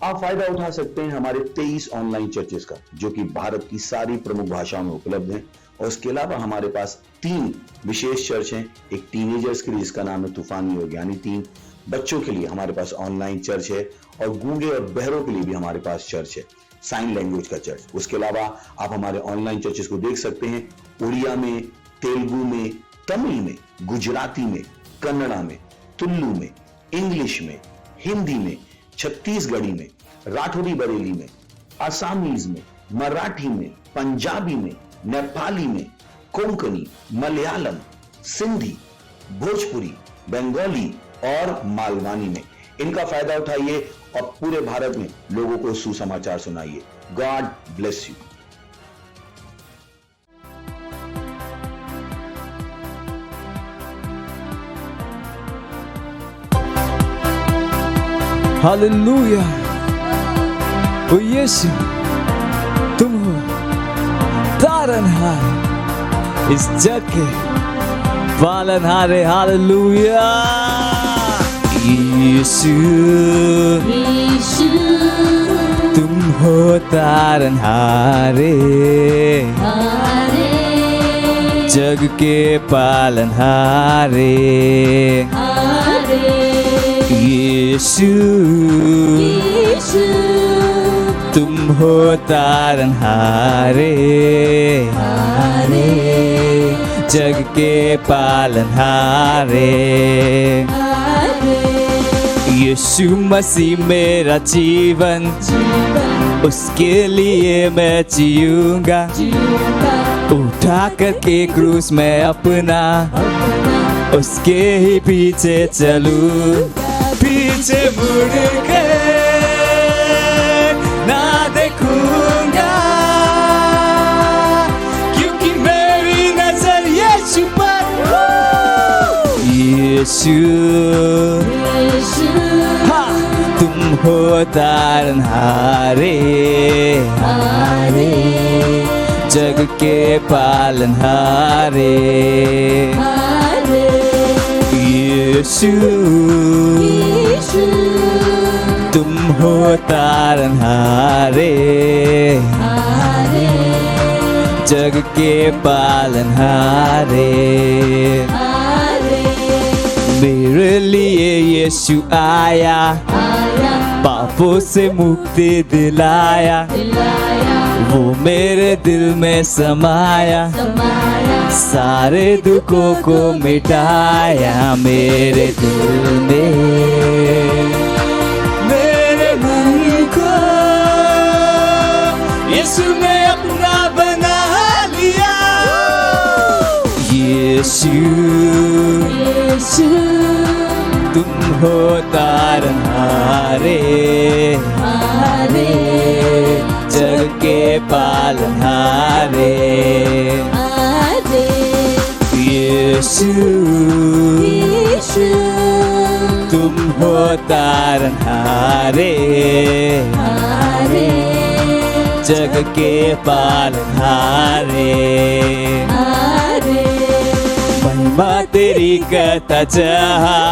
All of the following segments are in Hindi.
आप फायदा उठा सकते हैं हमारे 23 ऑनलाइन चर्चेस का, जो कि भारत की सारी प्रमुख भाषाओं में उपलब्ध हैं। और इसके अलावा हमारे पास 3 विशेष चर्च हैं। एक टीनेजर्स के लिए जिसका नाम है तूफानी और ज्ञानी 3, बच्चों के लिए हमारे पास ऑनलाइन चर्च है, और गूंगे और बहरों के लिए भी हमारे पास चर्च है, साइन लैंग्वेज का चर्च। उसके अलावा आप हमारे ऑनलाइन चर्चेस को देख सकते हैं उड़िया में, तेलुगु में, तमिल में, गुजराती में, कन्नड़ा में, तुलु में, इंग्लिश में, हिंदी में, छत्तीसगढ़ी में, राठौरी बरेली में, असमीज में, मराठी में, पंजाबी में, नेपाली में, कोंकणी, मलयालम, सिंधी, भोजपुरी, बंगाली और मालवानी में। इनका फायदा उठाइए और पूरे भारत में लोगों को सुसमाचार सुनाइए। God bless you. हालेलुया। ओ यीशु, तुम हो तारनहार, इस जग के पालनहारे। हालेलुया। यीशु, तुम हो तारनहारे, जग के पालनहारे। यीशु, तुम हो तारनहारे, जग के पालनहारे। यीशु मसीह मेरा जीवन, उसके लिए मैं जीऊंगा। उठा करके क्रूस में अपना, उसके ही पीछे चलूं। पीछे मुड़ के ना देखूंगा, क्योंकि मेरी नजर यीशु पर। यीशु, हाँ, तुम हो तारनहारे, जग के पालनहारे। यीशु, तुम हो तारनहारे, जग के पालनहारे। मेरे लिए यीशु आया, पापों से मुक्ति दिलाया। वो मेरे दिल में समाया, सारे दुखों को मिटाया। मेरे दिल में मेरे मन को यीशु ने अपना बना लिया। यीशु, तुम हो तारनहारे, जग के पालनहारे। यीशु, तुम हो तारनहारे, जग के पालनहारे। महिमा तेरी करता जहाँ,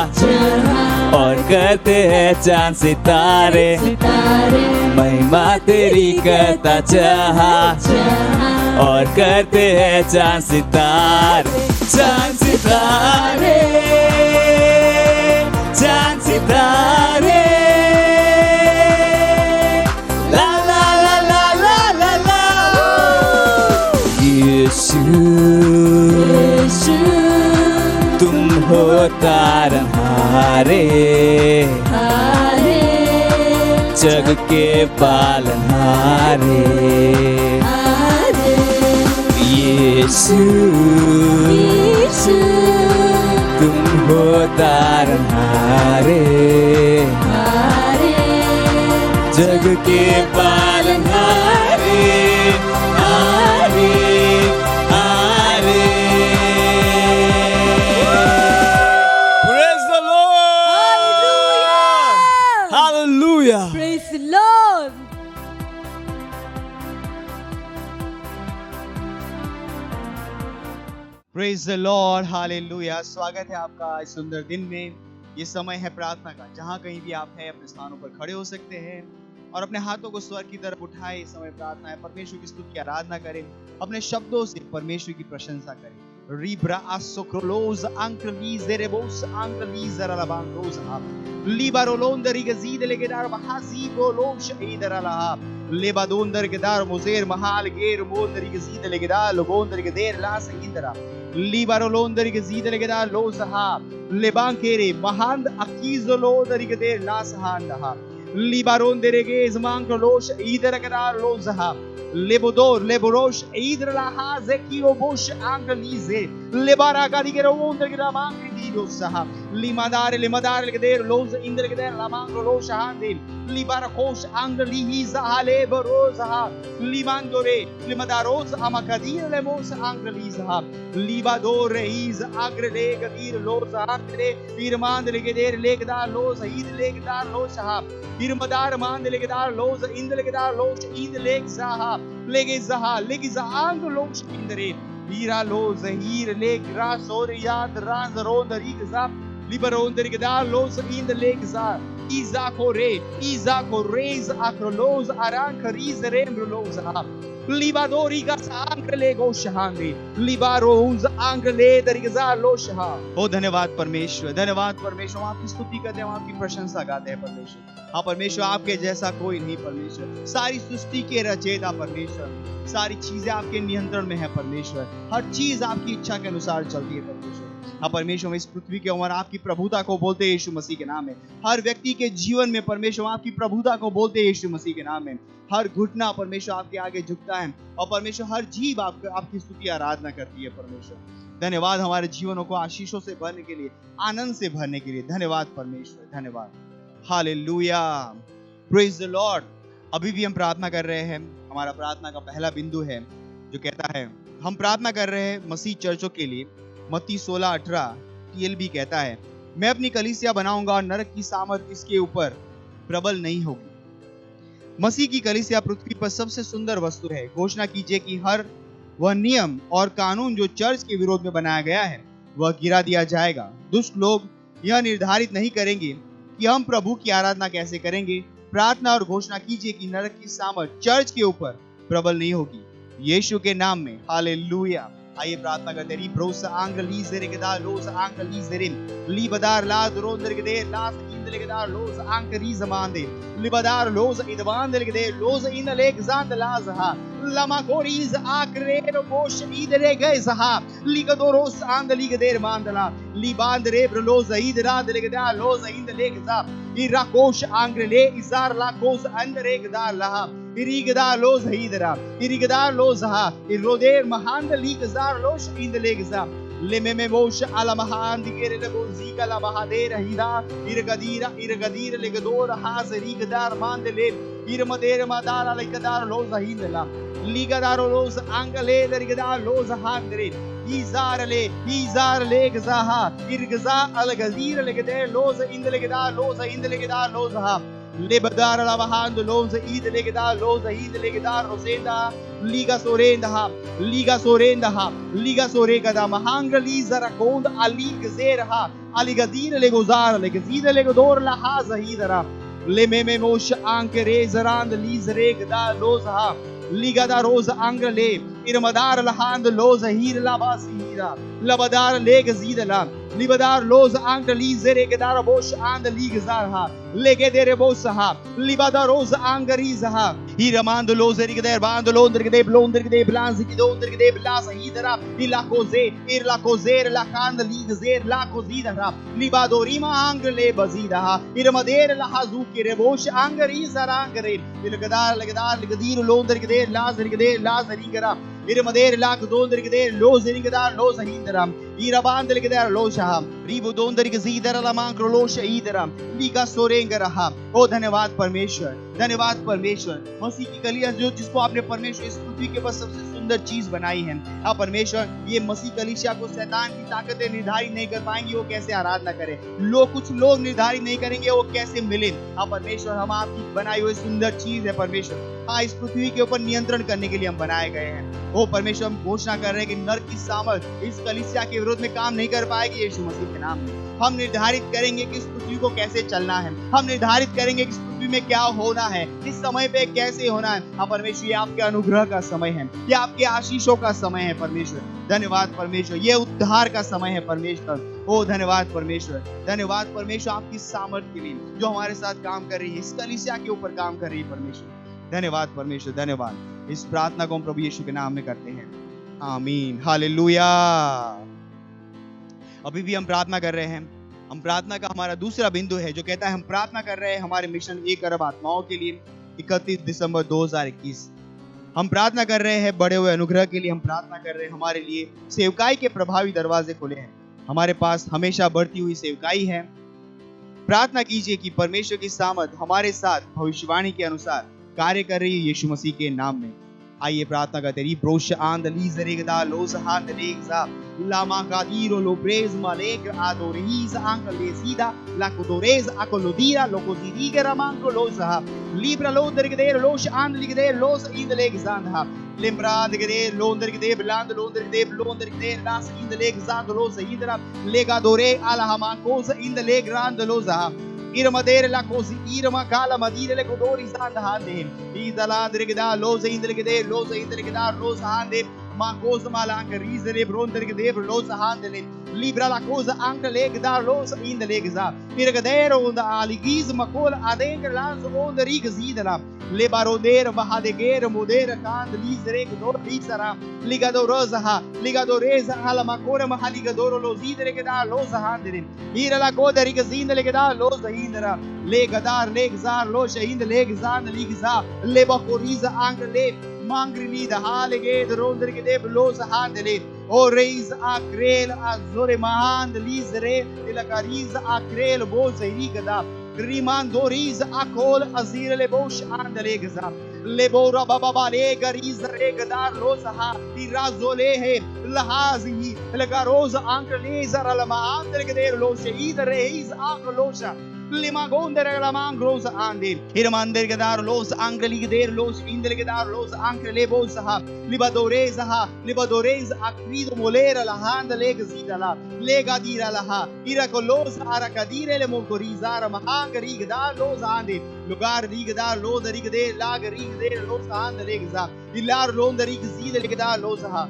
और करते हैं चांद सितारे। महिमा तेरी करता जहाँ, और करते हैं चांद सितारे। चांद सितारे, चांद सितारे, ला ला ला ला ला ला ला। यीशु, तुम हो तारनहारे, जग के पालनहारे। यीशु, तुम हो तारनहारे, जग के पालनहारे। Praise the Lord. Hallelujah. Praise the Lord. Praise the Lord, hallelujah. स्वागत है आपका इस सुंदर दिन में। ये समय है प्रार्थना का। जहाँ कहीं भी आप हैं अपने स्थानों पर खड़े हो सकते हैं और अपने हाथों को स्वर की तरफ उठाए। इस समय प्रार्थना है, परमेश्वर की स्तुति की आराधना करें, अपने शब्दों से परमेश्वर की प्रशंसा करें। Ribra asocrolosa ankralize rebos ankralize ralabandosa libarolonda rigazide legedar bahasibo losh idaralaha lebadonder gedar mozer mahal ger monder rigazide legedar lobonder geder las indra libarolonder rigazide legedar losaha lebankere mahand akizolo rigeder las handaha libaronde regez mankrolos idaragedar losaha Lebodor, Leborosh, Idralaha, Zekio Bosh, Angalize, Lebara Gadigero, Wondergramangri Didosaha, Limadare, Limadare, Gader, Los, Indregader, Lamangro, Loshandil, Libarakosh, Angaliza, Aleborosaha, Limandore, Limadaros, Amakadir, Lemos, Angaliza, Libadore, Is, Agrele, Gadir, Los, Andre, Irmandre, Gader, Legda, Los, Id, Legda, Losaha, Irmadar, Mandelegdar, Los, Indregadar, Los, Id, Legzaha. Legezaha, Legizang, Loch Indre, Ira Los, Hir, Leg, Ras, Oriat, Ranzaron, the Rigaza, Liberon, the Rigadar, Los in the Legza, Izakore, Izakores, Acrolos, Arankariz, Rembrosa, Libadorigas, Ankle, Goshahandi, Libaros, Ankle, the Rigaza, Losha. Oh, धन्यवाद परमेश्वर, धन्यवाद परमेश्वर। हम आपकी स्तुति करते हैं, हम आपकी प्रशंसा गाते हैं परमेश्वर। हाँ परमेश्वर, आपके जैसा कोई नहीं परमेश्वर। सारी सृष्टि के रचयिता परमेश्वर, सारी चीजें आपके नियंत्रण में है परमेश्वर। हर चीज आपकी इच्छा के अनुसार चलती है परमेश्वर। हाँ परमेश्वर, इस पृथ्वी के ऊपर आपकी प्रभुता को बोलते हैं यीशु मसीह के नाम में। हर व्यक्ति के जीवन में परमेश्वर आपकी प्रभुता को बोलते हैं यीशु मसीह के नाम में। हर घुटना परमेश्वर आपके आगे झुकता है और परमेश्वर हर जीव आपकी स्तुति आराधना करती है परमेश्वर। धन्यवाद हमारे जीवनों को आशीषों से भरने के लिए, आनंद से भरने के लिए। धन्यवाद परमेश्वर, धन्यवाद। Hallelujah, praise the Lord. अभी भी हम प्रार्थना कर रहे हैं। हमारा प्रार्थना का पहला बिंदु है जो कहता है, हम प्रार्थना कर रहे हैं मसीह चर्चों के लिए। मत्ती 16:18 TLB कहता है, मैं अपनी कलीसिया बनाऊंगा और नरक की सामर्थ इसके ऊपर प्रबल नहीं होगी। मसीह की कलीसिया पृथ्वी पर सबसे सुंदर वस्तु है। घोषणा कीजिए कि हर वह नियम और कानून जो चर्च के विरोध में बनाया गया है वह गिरा दिया जाएगा। दुष्ट लोग यह निर्धारित नहीं करेंगे कि हम प्रभु की आराधना कैसे करेंगे। प्रार्थना और घोषणा कीजिए कि नरक की सामर्थ चर्च के ऊपर प्रबल नहीं होगी, यीशु के नाम में। हालेलुया। आइए प्रार्थना करते हैं। ब्रोस आंगलीज़ेरे गदा लोस आंगलीज़ेरे लिबदार ला द्रोंदर गदे लास इंदले गदा लोस आंकरी जमांदे लिबदार लोस इदवांदले गदे लोस इन लेक जांद लाजहा लमा कोरीज आक्रेरो बोश इदरे गैजहा लिगदोरोस आंदली गदेर मांदला लिबांदरे ब्रलोस इदरा दले गदा लोस इंदले गजा इराकोश आंग्रले इजार लाकोस अंदरे गदा लहा irigada los hidra irigada los ha iroder mahand ligzar los indelegza lememe mosh ala mahand gere le bonziga la mahadera hida irgadira legador has irigdar mandele irmader madara legadar los hindla ligadar los angale irigada los handre izar legza ha irgza algazir legade los indelegda los ha Lebadar lavahando loza id legedar loza id legedar rosenda liga sorenda ha liga sorega da mahanga liza rakonda ali gezerha ali gadir legozar legazida legodor la hazahidara lememe mosh anke rezarand lizreg da loza liga da roza angrele irmadar lahand loza hir labasira labadar legazidala libadar loza angreli zeregedar bosh and ligzarha legedere bosaha libadar roza angarizaha iramand loza rigeder band londer gede blonder gede blanz gidonder gede blasa hidara irla kozer la kand ligzer la kozidara libadorima angrele bazidaha irmader la hazuki rebosh angarizara angare legedar legadir londer gede lazar gede lazarigara irmader la kodonder gede lozerigedar lozahindara irabandel gede losha रिबुदोंदर के ज़ीदर लमांक्रो लोश ईदरम लीगा सोरेंगे रहा। ओ धन्यवाद परमेश्वर, धन्यवाद परमेश्वर। मसीह की कलीसिया जो जिसको आपने परमेश्वर इस पृथ्वी के ऊपर सबसे सुंदर चीज बनाई है। हाँ परमेश्वर, ये मसीह कलीसिया को शैतान की ताकतें निर्धारित नहीं कर पाएंगी वो कैसे आराधना करे। कुछ लोग निर्धारित नहीं करेंगे वो कैसे मिले। हाँ परमेश्वर, हम आपकी बनाई हुई सुंदर चीज है परमेश्वर। हाँ, इस पृथ्वी के ऊपर नियंत्रण करने के लिए हम बनाए गए हैं। ओ परमेश्वर, हम घोषणा कर रहे हैं कि नरक की सामर्थ इस कलीसिया के विरोध में काम नहीं कर पाएगी यीशु मसीह के नाम में। हम निर्धारित करेंगे कि इस पृथ्वी को कैसे चलना है, हम निर्धारित करेंगे कि इस पृथ्वी में क्या होना है, इस समय पे कैसे होना है। हाँ परमेश्वर, ये आपके अनुग्रह का समय है, ये आपके आशीषों का समय है परमेश्वर। धन्यवाद परमेश्वर, ये उद्धार का समय है परमेश्वर। ओ धन्यवाद परमेश्वर, धन्यवाद परमेश्वर आपकी सामर्थ के लिए जो हमारे साथ काम कर रही है, इस कलीसिया के ऊपर काम कर रही है परमेश्वर। धन्यवाद परमेश्वर, धन्यवाद। इस प्रार्थना को हम प्रभु यीशु के नाम में करते हैं, आमीन, हालेलुया। अभी भी हम प्रार्थना कर रहे हैं। हम प्रार्थना का हमारा दूसरा बिंदु है जो कहता है हम प्रार्थना कर रहे हैं हमारे मिशन 1 अरब आत्माओं के लिए 31 दिसंबर 2021। हम प्रार्थना कर रहे हैं बड़े हुए अनुग्रह के लिए। हम प्रार्थना कर रहे हैं हमारे लिए सेवकाई के प्रभावी दरवाजे खुले हैं। हमारे पास हमेशा बढ़ती हुई सेवकाई है। प्रार्थना कीजिए कि परमेश्वर की सामर्थ हमारे साथ भविष्यवाणी के अनुसार कार्य कर रही है यीशु मसीह के नाम में। आइए प्रार्थना करते हैं। ब्रोश आंदलीज रेगदा लोस हांदलेगजा लामा कादीरो लोब्रेज मालेक आदोरीज आंकलेसीदा लाकोदोरेज आकोलोदीरा लोकोजीरीगे रामांको लोसा लिब्रा लोदरगदेर लोश आंदलिगदेर लोस इंदलेगजांधा लिम्ब्रा दगदेर लोंदरगदेर ब्लांद लोंदरगदेर लोंदरगदेर लास इंदलेगजांद लोस इंदरा लेगादोरे अलहमाकोस इंदलेग्रांद लोसा Irmadere la cosi irma kala madire le kodori sanda hande idala dirgda loza indrigde loza indrigda loza hande ma cosa malanka rizere brondergde loza hande libra la cosa anche legda loza indlegza irgadero und aligiz makol adenker lanzo und rigzidala le baroder mahadeger moder kand lizere kodor lizara ligado reza ala makora mahaligadoro lozidere gda loza hande ira la koda rigzindle gda loza indra le gadar le gzar lo shahind le gzan le gza le bakoriza angle mangri da halige dronderge de bloza handle o reis akrel azore mahand lizre ila kariz akrel bozeri gda riman doriz akol azir le bosh andle gza le bora baba le gariz re gadar loza irazole he lahazi le garoz angle zara la mandre de lo shahid reis aklosa lima gondere la mangrosa andi irmander gadar los angli geder los indel gadar los ankle bos ha libadorez akrido molera la hand leg zidala lega dira la ha ira kolos arakadire le mogorizar mahangri gadar los andi lugar rigdar los rigder lag rigder los hand legza ilar londari zidel gadar los ha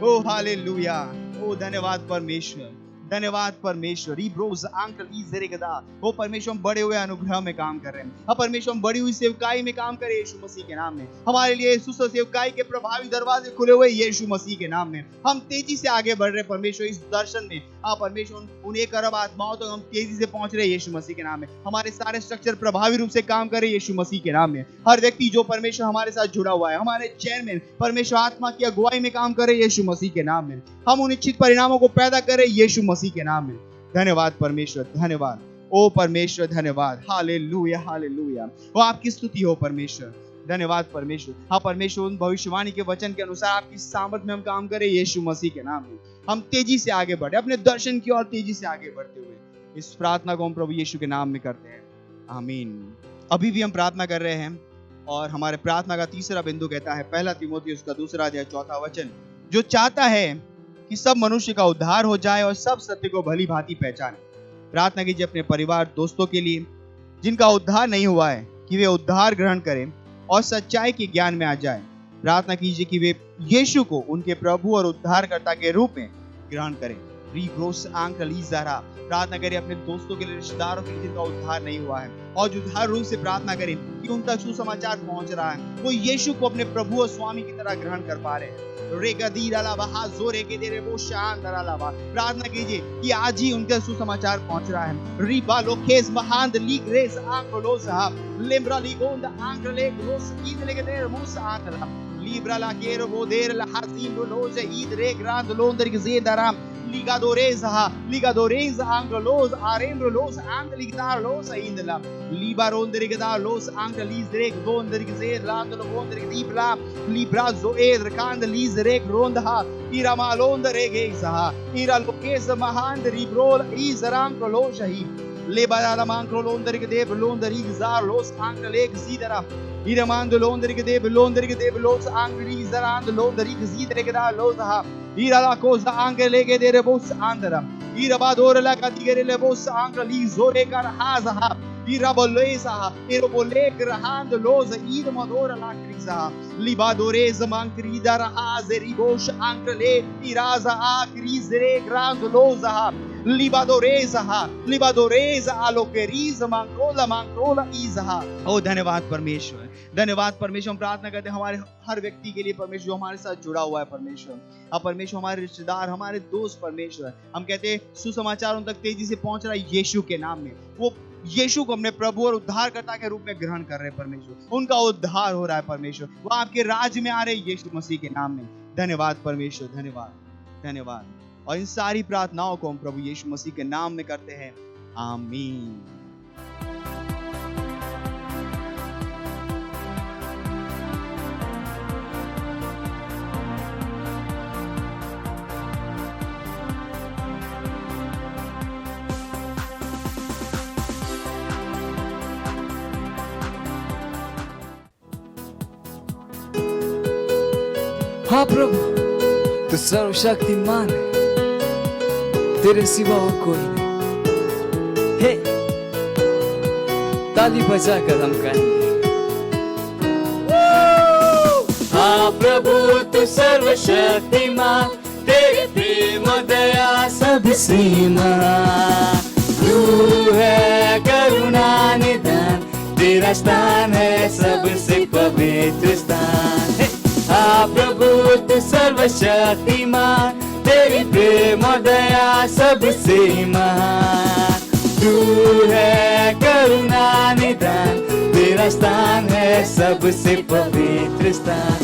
oh hallelujah oh धन्यवाद परमेश्वर, धन्यवाद परमेश्वर। रीब्रोज अंकल ईजरेगदा वो परमेश्वर हम बड़े हुए अनुग्रह में काम कर रहे हैं। हम परमेश्वर हम बड़ी हुई सेवकाई में काम करें यीशु मसीह के नाम में। हमारे लिए सुसह सेवकाई के प्रभावी दरवाजे खुले हुए यीशु मसीह के नाम में। हम तेजी से आगे बढ़ रहे हैं परमेश्वर इस दर्शन में। हाँ परमेश्वर उन 1 अरब आत्माओं तक हम तेजी से पहुंच रहे हैं यीशु मसीह के नाम में। हमारे सारे स्ट्रक्चर प्रभावी रूप से काम कर रहे हैं यीशु मसीह के नाम में। हर व्यक्ति जो परमेश्वर हमारे साथ जुड़ा हुआ है, हमारे चेयरमैन परमेश्वर आत्मा की अगुवाई में काम कर रहे हैं यीशु मसीह के नाम में। हम उन इच्छित परिणामों को पैदा कर रहे हैं यीशु मसीह के नाम में। धन्यवाद परमेश्वर, धन्यवाद ओ परमेश्वर, धन्यवाद, हालेलुया हालेलुया। वो आपकी स्तुति हो परमेश्वर, धन्यवाद परमेश्वर। हाँ परमेश्वर उन भविष्यवाणी के वचन के अनुसार आपकी सामर्थ में हम काम करें यीशु मसीह के नाम में। हम तेजी से आगे बढ़े अपने दर्शन की ओर तेजी से आगे बढ़ते हुए इस प्रार्थना को हम प्रभु यीशु के नाम में करते हैं, आमीन। अभी भी हम प्रार्थना कर रहे हैं और हमारे प्रार्थना का तीसरा बिंदु कहता है 1 तीमुथियुस का 2 अध्याय 4 वचन, जो चाहता है कि सब मनुष्य का उद्धार हो जाए और सब सत्य को भली भांति पहचाने। प्रार्थना कीजिए अपने परिवार दोस्तों के लिए जिनका उद्धार नहीं हुआ है कि वे उद्धार ग्रहण करें और सच्चाई के ज्ञान में आ जाए। प्रार्थना कीजिए कि वे यीशु को उनके प्रभु और उद्धारकर्ता के रूप में ग्रहण करें। प्रार्थना करें अपने दोस्तों के लिए, रिश्तेदारों के लिए जिनका उद्धार नहीं हुआ है और जो हर रूप से प्रार्थना करें कि उन तक सुसमाचार पहुंच रहा है, वो यीशु को अपने प्रभु और स्वामी की तरह ग्रहण कर पा रहे हैं। प्रार्थना कीजिए कि आज ही उनका सुसमाचार पहुंच रहा है। Libra la quiero poder la hazim loze idre grand londer gezedara ligadoreza anglos arembros angligdar los indla libaronder gedar los anglisre donder gezed land londer dibla librazo eder kand lisre ronda iramalonder egeza iralokez mahand ribrol izrang lojahi lebara mankro londer gede londer igzar los angleg zidara Iramando londrige de los angli zarand londrige zidrege da los ha ira la cosa anche le che dere bos andara ira badore la cadigere le bos anche li zore karhaza ira boleza ira bolegra hand loza ira madora la kriza libadoreza mankrida azeri bosh anche le iraza a krizre grand loza लिबादोरेजा आलोकेरीज मांक्रोला इजहा। ओ धन्यवाद परमेश्वर, धन्यवाद परमेश्वर। हम प्रार्थना करते हैं हमारे हर व्यक्ति के लिए परमेश्वर जो हमारे साथ जुड़ा हुआ है परमेश्वर। अब परमेश्वर हमारे रिश्तेदार, हमारे दोस्त परमेश्वर, हम कहते हैं सुसमाचार उन तक तेजी से पहुंच रहा है यीशु के नाम में। वो यीशु को अपने प्रभु और उद्धारकर्ता के रूप में ग्रहण कर रहे हैं परमेश्वर, उनका उद्धार हो रहा है परमेश्वर, वो आपके राज्य में आ रहे हैं यीशु मसीह के नाम में। धन्यवाद परमेश्वर, धन्यवाद, धन्यवाद। और इन सारी प्रार्थनाओं को हम प्रभु यीशु मसीह के नाम में करते हैं, आमीन। हाँ प्रभु, तू सर्वशक्तिमान है, तेरे सिवा और कोई नहीं। हे, ताली बजाकर हम गाएंगे। हाँ प्रभु, तू सर्वशक्तिमान, तेरी प्रेम दया सबसे महान। तू है करुणा निदान, तेरा स्थान है सबसे पवित्र स्थान। हाँ प्रभु, तू सर्वशक्तिमान, तेरी प्रेम दया सबसे महान। तू है करुणा निदान, तेरा स्थान है सबसे पवित्र स्थान।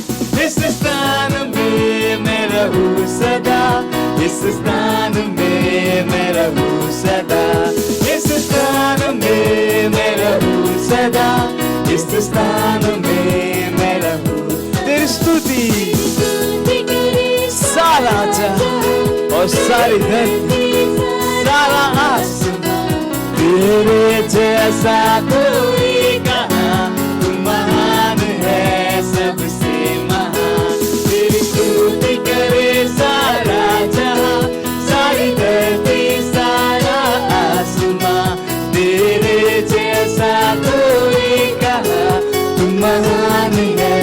इस स्थान में मैं रहूं सदा, इस स्थान में मैं रहूं सदा, इस स्थान में मैं रहूं सदा, इस स्थान में मैं रहूं। तेरी स्तुति सारा जहां और सारी धरती, सारा आसमां, तेरे जैसा कोई कहाँ, तू महान है सबसे महान। तेरी स्तुति करे सारा जहां, सारी धरती, सारा आसमां, तेरे जैसा कोई कहाँ, तू महान है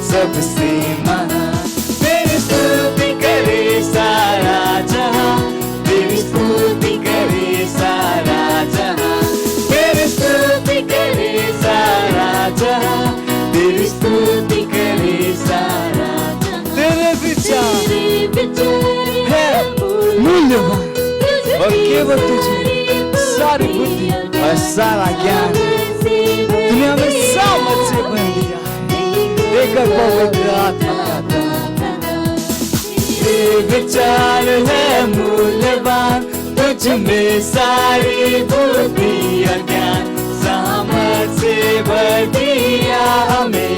सबसे महान। तेरी स्तुति करे सारा जहां, तेरी स्तुति करे सारा जहां, तेरी स्तुति करे सारा जहां, तेरी स्तुति करे सारा जहां। तेरे विचार है मूल्यवान और केवल तुझे सारी बुद्धि और सारा ज्ञान। दुनिया में सामर्थ्य बन दिया लेकर पवित्र आत्मा का दान। ये विचार है मूल्यवान, तुझ में सारी बुद्धि और ज्ञान। सामर्थ्य भर दिया हमें,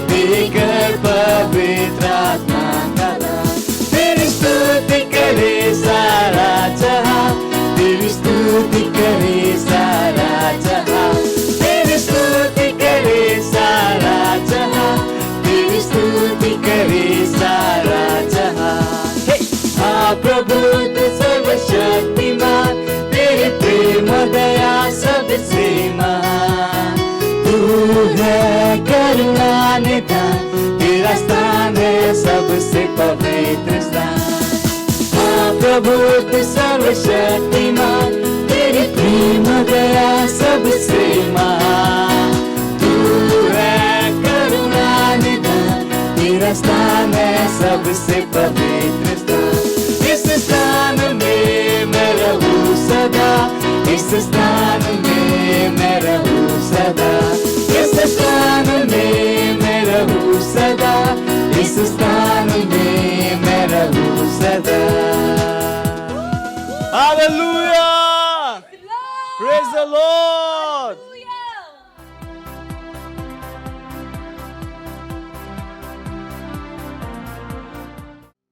देकर पवित्र आत्मा का दान। तेरी स्तुति करे सारा जहां, तेरी स्तुति करे सारा जहां, तेरी स्तुति करे सारा जहां, तेरी स्तुति करे सारा जहां। हाँ प्रभु, तू सर्वशक्तिमान, तेरी प्रेम दया सबसे महान। तू है करुणा निदान, तेरा स्थान है सबसे पवित्र स्थान। हाँ प्रभु, तू सर्वशक्तिमान, तेरी प्रेम दया सबसे महान। तू है करुणा निदान, तेरा स्थान है सबसे पवित्र स्थान। इस स्थान में मैं रहूं सदा, इस स्थान में मैं रहूं सदा, इस स्थान में मैं रहूं सदा, इस स्थान में मैं रहूं सदा। Hallelujah! Praise the Lord!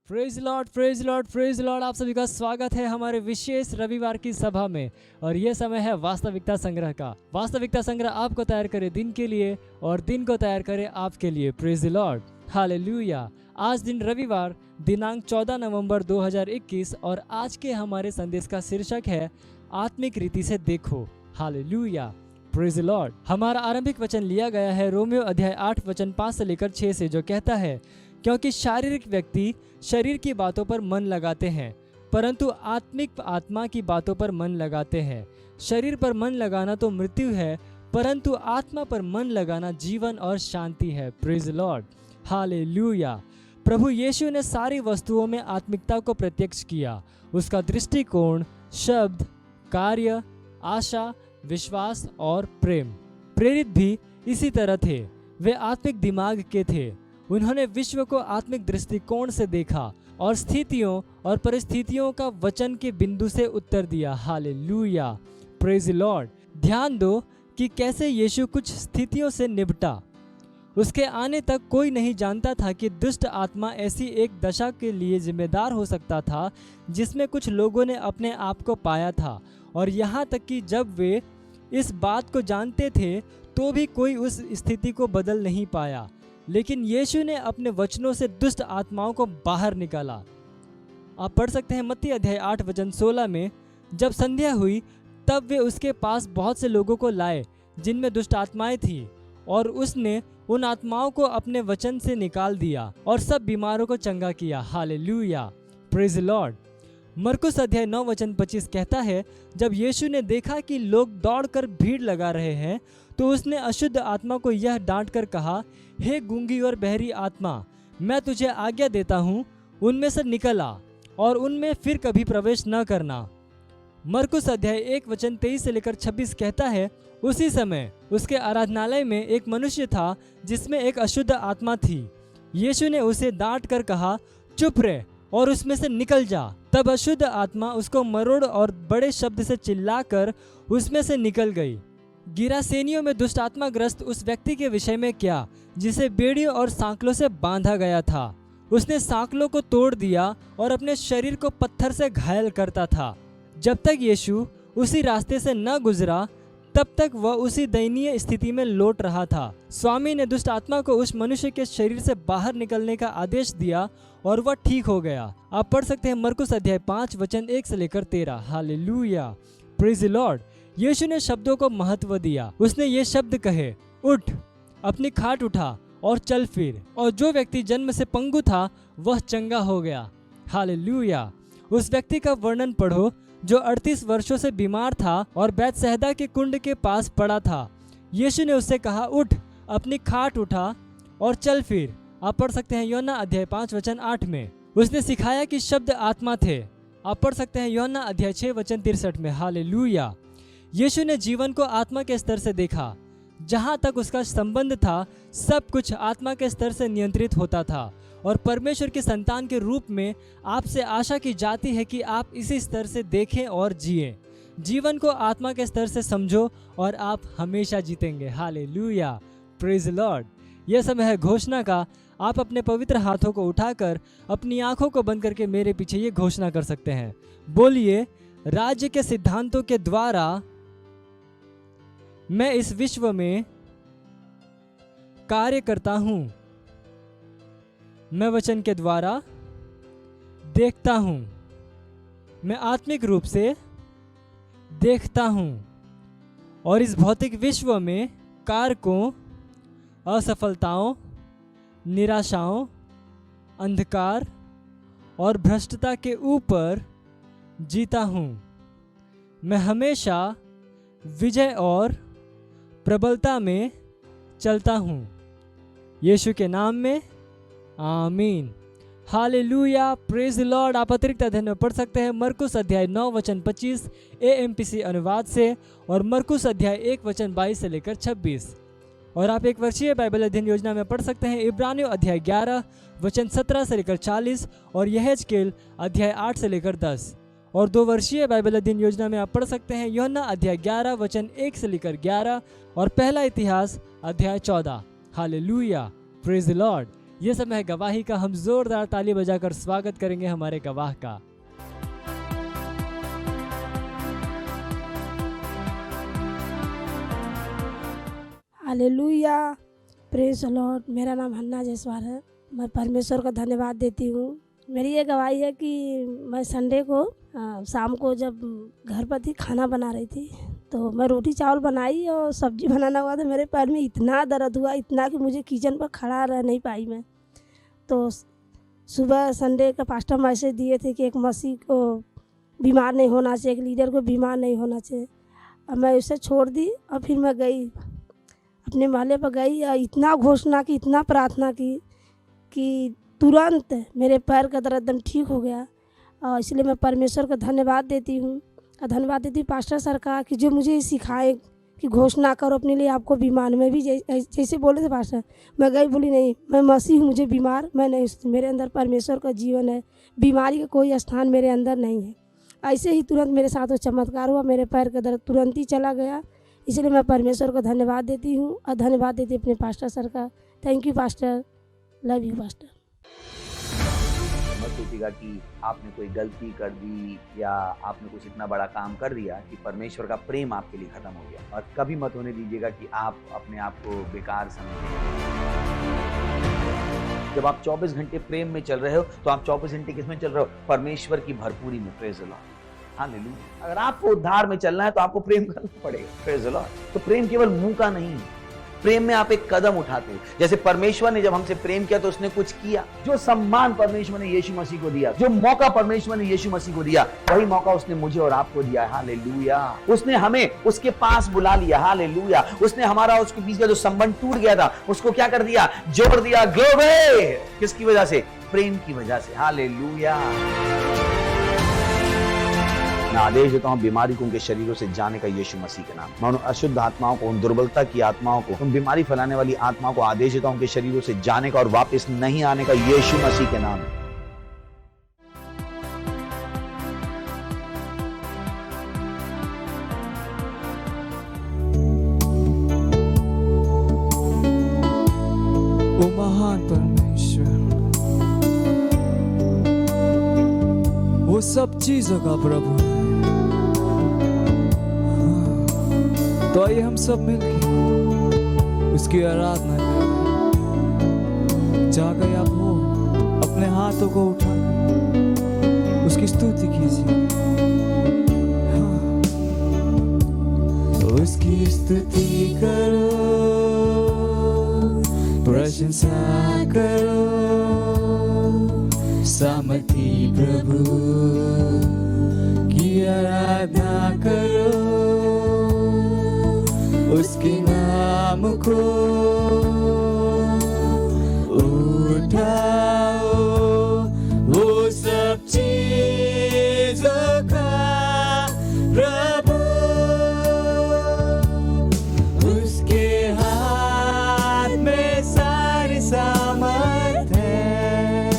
Praise Lord, praise Lord, praise Lord. आप सभी का स्वागत है हमारे विशेष रविवार की सभा में। और यह समय है वास्तविकता संग्रह का। वास्तविकता संग्रह आपको तैयार करे दिन के लिए और दिन को तैयार करे आपके लिए। Praise Lord, hallelujah. आज दिन रविवार दिनांक 14 नवंबर 2021 और आज के हमारे संदेश का शीर्षक है आत्मिक रीति से देखो। Hallelujah, praise the Lord. हमारा आरंभिक वचन लिया गया है रोमियो अध्याय 8 वचन 5 से लेकर 6 से, जो कहता है, क्योंकि शारीरिक व्यक्ति शरीर की बातों पर मन लगाते हैं, परंतु आत्मिक आत्मा की बातों पर मन लगाते हैं। शरीर पर मन लगाना तो मृत्यु है, परंतु आत्मा पर मन लगाना जीवन और शांति है। Praise the Lord, hallelujah. प्रभु यीशु ने सारी वस्तुओं में आत्मिकता को प्रत्यक्ष किया। उसका दृष्टिकोण, शब्द, कार्य, आशा, विश्वास और प्रेम। प्रेरित भी इसी तरह थे। वे आत्मिक दिमाग के थे। उन्होंने विश्व को आत्मिक दृष्टिकोण से देखा और स्थितियों और परिस्थितियों का वचन के बिंदु से उत्तर दिया। Hallelujah, praise the Lord. ध्यान दो कि कैसे यीशु कुछ स्थितियों से निपटा। उसके आने तक कोई नहीं जानता था कि दुष्ट आत्मा ऐसी एक दशा के लिए जिम्मेदार हो सकता था जिसमें कुछ लोगों ने अपने आप को पाया था, और यहाँ तक कि जब वे इस बात को जानते थे तो भी कोई उस स्थिति को बदल नहीं पाया। लेकिन यीशु ने अपने वचनों से दुष्ट आत्माओं को बाहर निकाला। आप पढ़ सकते हैं मत्ती अध्याय 8 वचन 16 में, जब संध्या हुई तब वे उसके पास बहुत से लोगों को लाए जिनमें दुष्ट आत्माएं थीं, और उसने उन आत्माओं को अपने वचन से निकाल दिया और सब बीमारों को चंगा किया। Hallelujah, praise the Lord. मरकुस अध्याय 9 वचन 25 कहता है, जब यीशु ने देखा कि लोग दौड़कर भीड़ लगा रहे हैं तो उसने अशुद्ध आत्मा को यह डांट कर कहा, हे गूंगी और बहरी आत्मा, मैं तुझे आज्ञा देता हूँ, उनमें से निकल आ और उनमें फिर कभी प्रवेश न करना। मरकुस अध्याय 1 वचन 23 से लेकर 26 कहता है, उसी समय उसके आराधनालय में एक मनुष्य था जिसमें एक अशुद्ध आत्मा थी। यीशु ने उसे डांट कर कहा, चुप रह और उसमें से निकल जा। तब अशुद्ध आत्मा उसको मरोड़ और बड़े शब्द से चिल्लाकर उसमें से निकल गई। गिरासेनियों में दुष्ट आत्मा ग्रस्त उस व्यक्ति के विषय में क्या, जिसे बेड़ियों और सांकलों से बांधा गया था। उसने सांकलों को तोड़ दिया और अपने शरीर को पत्थर से घायल करता था। जब तक यीशु उसी रास्ते से न गुजरा तब तक वह उसी दयनीय स्थिति में लौट रहा था। स्वामी ने दुष्ट आत्मा को उस मनुष्य के शरीर से बाहर निकलने का आदेश दिया और वह ठीक हो गया। आप पढ़ सकते हैं मरकुस अध्याय 5 वचन 1 से लेकर 13। Hallelujah, praise the Lord. यीशु ने शब्दों को महत्व दिया। उसने ये शब्द कहे, उठ, अपनी खाट उठा और चल फिर। और जो व्यक्ति जन्म से पंगु था वह चंगा हो गया। हालेलुया। उस व्यक्ति का वर्णन पढ़ो जो 38 वर्षों से बीमार था और बैतसैदा के कुंड के पास पड़ा था। यीशु ने उससे कहा, उठ, अपनी खाट उठा और चल फिर। आप पढ़ सकते हैं योना अध्याय 5 वचन 8 में। उसने सिखाया कि शब्द आत्मा थे। आप पढ़ सकते हैं योना अध्याय 6 वचन 63 में। हालेलुया। यीशु ने जीवन को आत्मा के स्तर से देखा। जहाँ तक उसका संबंध था सब कुछ आत्मा के स्तर से नियंत्रित होता था, और परमेश्वर के संतान के रूप में आपसे आशा की जाती है कि आप इसी स्तर से देखें और जिएं। जीवन को आत्मा के स्तर से समझो और आप हमेशा जीतेंगे। Hallelujah, praise the Lord. यह समय है घोषणा का। आप अपने पवित्र हाथों को उठाकर अपनी आंखों को बंद करके मेरे पीछे ये घोषणा कर सकते हैं। बोलिए, राज्य के सिद्धांतों के द्वारा मैं इस विश्व में कार्य करता हूं। मैं वचन के द्वारा देखता हूं। मैं आत्मिक रूप से देखता हूं और इस भौतिक विश्व में कारकों, असफलताओं, निराशाओं, अंधकार और भ्रष्टता के ऊपर जीता हूं। मैं हमेशा विजय और प्रबलता में चलता हूं। यीशु के नाम में आमीन। Hallelujah, praise the Lord. आप अतिरिक्त अध्ययन में पढ़ सकते हैं मरकुस अध्याय 9 वचन 25 AMPC अनुवाद से और मरकुस अध्याय 1 वचन 22 से लेकर 26। और आप एक वर्षीय बाइबल अध्ययन योजना में पढ़ सकते हैं इब्रानियों अध्याय 11 वचन 17 से लेकर 40 और यहेजकेल अध्याय 8 से लेकर 10। और 2 वर्षीय बाइबल अध्ययन योजना में आप पढ़ सकते हैं यूहन्ना अध्याय 11 वचन 1 से लेकर 11 और पहला इतिहास अध्याय 14। Hallelujah, praise the Lord. ये समय है गवाही का। हम जोरदार ताली बजाकर स्वागत करेंगे हमारे गवाह का। Hallelujah, praise the Lord. मेरा नाम हन्ना जयसवाल है। मैं परमेश्वर का धन्यवाद देती हूँ मेरी ये गवाही है कि मैं संडे को शाम को जब घर पर थी खाना बना रही थी तो मैं रोटी चावल बनाई और सब्जी बनाना हुआ तो मेरे पैर में इतना दर्द हुआ, इतना कि मुझे किचन पर खड़ा रह नहीं पाई मैं। तो सुबह संडे का पास्टर मैसेज दिए थे कि एक मसीह को बीमार नहीं होना चाहिए, एक लीडर को बीमार नहीं होना चाहिए। अब मैं उसे छोड़ दी और फिर मैं गई अपने मोहल्ले पर गई और इतना घोषणा की, इतना प्रार्थना की कि तुरंत मेरे पैर का दर्द एकदम ठीक हो गया। और इसलिए मैं परमेश्वर को धन्यवाद देती हूँ और धन्यवाद देती हूँ पास्टर सर का कि जो मुझे सिखाए कि घोषणा करो अपने लिए, आपको बीमार। मैं भी जैसे बोले थे पास्टर, मैं गई बोली नहीं मैं मसीह हूँ, मुझे बीमार मैं नहीं, मेरे अंदर परमेश्वर का जीवन है, बीमारी का कोई स्थान मेरे अंदर नहीं है। ऐसे ही तुरंत मेरे साथ वो चमत्कार हुआ, मेरे पैर का दर्द तुरंत ही चला गया। इसलिए मैं परमेश्वर को धन्यवाद देती हूँ और धन्यवाद देती हूँ अपने पास्टर सर का। Thank you pastor, love you pastor. मत सोचिएगा कि आपने कोई गलती कर दी या आपने कुछ इतना बड़ा काम कर दिया कि परमेश्वर का प्रेम आपके लिए खत्म हो गया। और कभी मत होने दीजिएगा कि आप अपने आप को बेकार समझें। जब आप 24 घंटे प्रेम में चल रहे हो तो आप 24 घंटे किसमें चल रहे हो? परमेश्वर की भरपूरी में। Praise the Lord, hallelujah. अगर आपको उद्धार में चलना है तो आपको प्रेम करना पड़ेगा। Praise the Lord. तो प्रेम केवल मुंह का नहीं है, प्रेम में आप एक कदम उठाते हो। जैसे परमेश्वर ने जब हमसे प्रेम किया तो उसने कुछ किया। जो सम्मान परमेश्वर ने यीशु मसीह को दिया, जो मौका परमेश्वर ने यीशु मसीह को दिया, वही मौका उसने मुझे और आपको दिया। हालेलुया। उसने हमें उसके पास बुला लिया। हालेलुया। उसने हमारा उसके बीच का जो संबंध टूट गया था उसको क्या कर दिया? जोड़ दिया। ग्लोरी। किसकी वजह से? प्रेम की वजह से। हालेलुया। मैं आदेश देता हूं बीमारी को उनके शरीरों से जाने का यीशु मसीह के नाम। मैं उन अशुद्ध आत्माओं को, उन दुर्बलता की आत्माओं को, उन बीमारी फैलाने वाली आत्माओं को आदेश देता हूं उनके शरीरों से जाने का और वापस नहीं आने का यीशु मसीह के नाम। ओ महान परमेश्वर, वो सब चीजों का प्रभु है। तो आइए हम सब मिलकर उसकी आराधना करें। जहाँ कहीं आप हो अपने हाथों को उठा उसकी स्तुति कीजिए। उसकी स्तुति करो, प्रशंसा करो, सामर्थी प्रभु की आराधना करो। उसके नाम को उठाओ, वो सब चीजों का प्रभु। उसके हाथ में सारी सामर्थ है,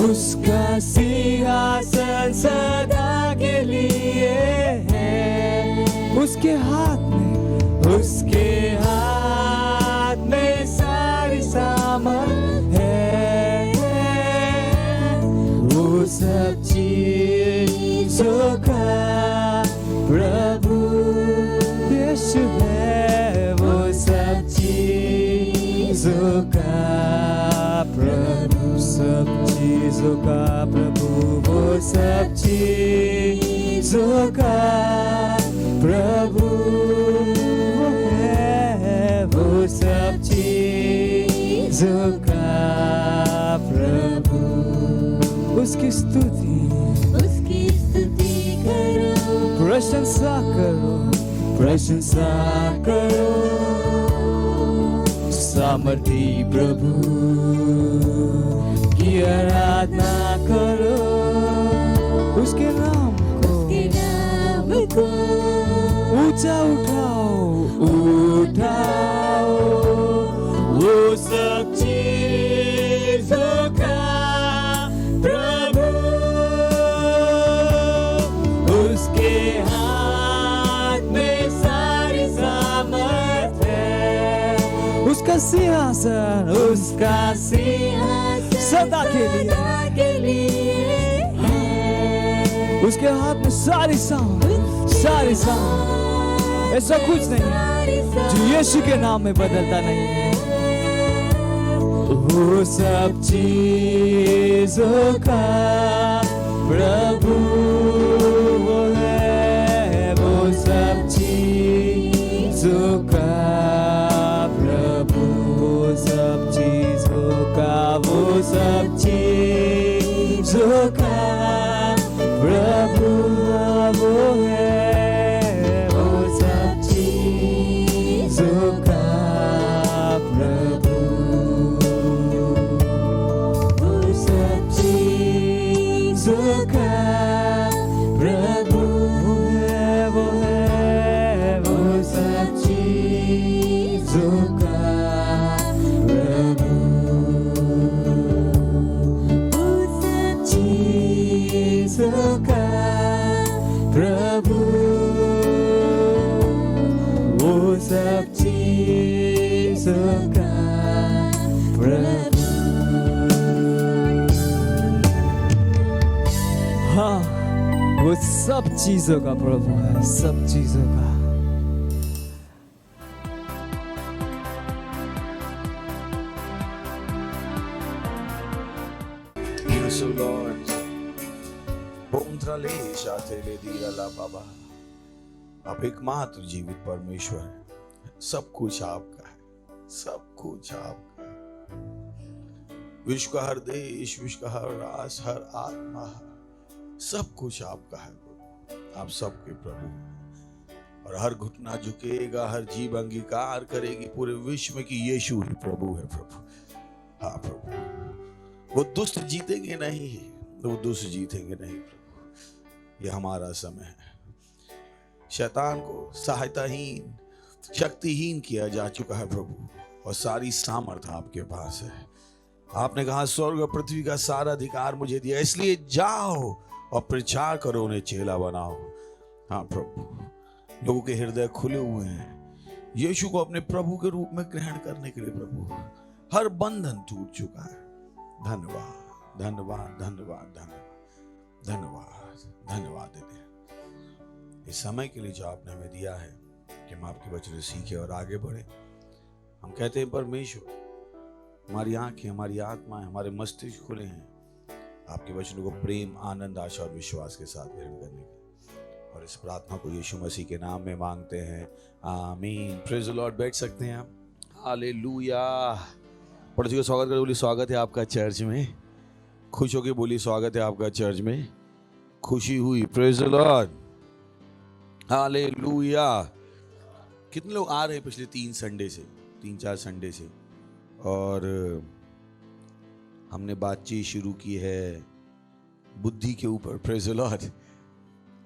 उसका सिंहासन सदा के लिए है। उसके हाथ में सारी सामर्थ है। वो सब चीजों का प्रभु यीशु है। वो सब चीजों का प्रभु, सब चीजों का प्रभु, वो सब चीजों का प्रभु है। वो सब चीजों का प्रभु। उसकी स्तुति करो, प्रशंसा करो, प्रशंसा करो, सामर्थी प्रभु की आराधना करो। उसके नाम को ऊंचा उठाओ, उठाओ, वो सब चीजों का प्रभु। उसके हाथ में सारी सामर्थ है। उसका सिंहासन सदा के लिए है। उसके हाथ में सारी सामर्थ। ऐसा कुछ नहीं है जो यीशु के नाम में बदलता नहीं है। वो सब चीजों का प्रभु वो है, वो सब चीजों का प्रभु, वो सब चीजों का, वो सब चीजों का प्रभु वो है, वो सब चीजों का प्रभु, वो सब चीजों का प्रभु है, वो है, वो सब चीजों का प्रभु, वो सब चीजों का प्रभु, वो सब चीजों का प्रभु। हाँ, वो सब चीजों का प्रभु है, सब चीजों का। Yes, O Lord. Bontrale shatele dira la baba. आप एकमात्र जीवित परमेश्वर हैं। सब कुछ आपका है, सब कुछ आपका है। विश्व का हर देश, विश्व का हर रास, हर आत्मा, सब कुछ आपका है प्रभु। आप सबके प्रभु हैं और हर घुटना झुकेगा, हर जीभ अंगीकार करेगी पूरे विश्व में कि यीशु ही प्रभु है प्रभु। हाँ प्रभु, वो दुष्ट जीतेंगे नहीं, वो दुष्ट जीतेंगे नहीं प्रभु। ये हमारा समय है। शैतान को सहायताहीन, शक्तिहीन किया जा चुका है प्रभु और सारी सामर्थ आपके पास है। आपने कहा स्वर्ग और पृथ्वी का सारा अधिकार मुझे दिया, इसलिए जाओ और प्रचार करो, उन्हें चेला बनाओ। हाँ प्रभु, लोगों के हृदय खुले हुए हैं यीशु को अपने प्रभु के रूप में ग्रहण करने के लिए प्रभु। हर बंधन टूट चुका है। धन्यवाद धन्यवाद धन्यवाद धन्यवाद धन्यवाद धन्यवाद देते हैं इस समय के लिए जो आपने हमें दिया है कि हम आपके वचन सीखे और आगे बढ़े। हम कहते हैं परमेश्वर, हमारी आंखें, हमारी आत्माएं, हमारे मस्तिष्क खुले हैं आपके वचनों को प्रेम, आनंद, आशा और विश्वास के साथ ग्रहण करने के। और इस प्रार्थना को यीशु मसीह के नाम में मांगते हैं, आमीन। Praise the Lord. बैठ सकते हैं आप। हालेलुया। पड़ोसी को स्वागत करो, बोलिए स्वागत है आपका चर्च में। खुश होके बोलिए स्वागत है आपका चर्च में। खुशी हुई। Praise the Lord. हालेलुया। कितने लोग आ रहे हैं पिछले 3-4 संडे से? और हमने बातचीत शुरू की है बुद्धि के ऊपर। Praise the Lord.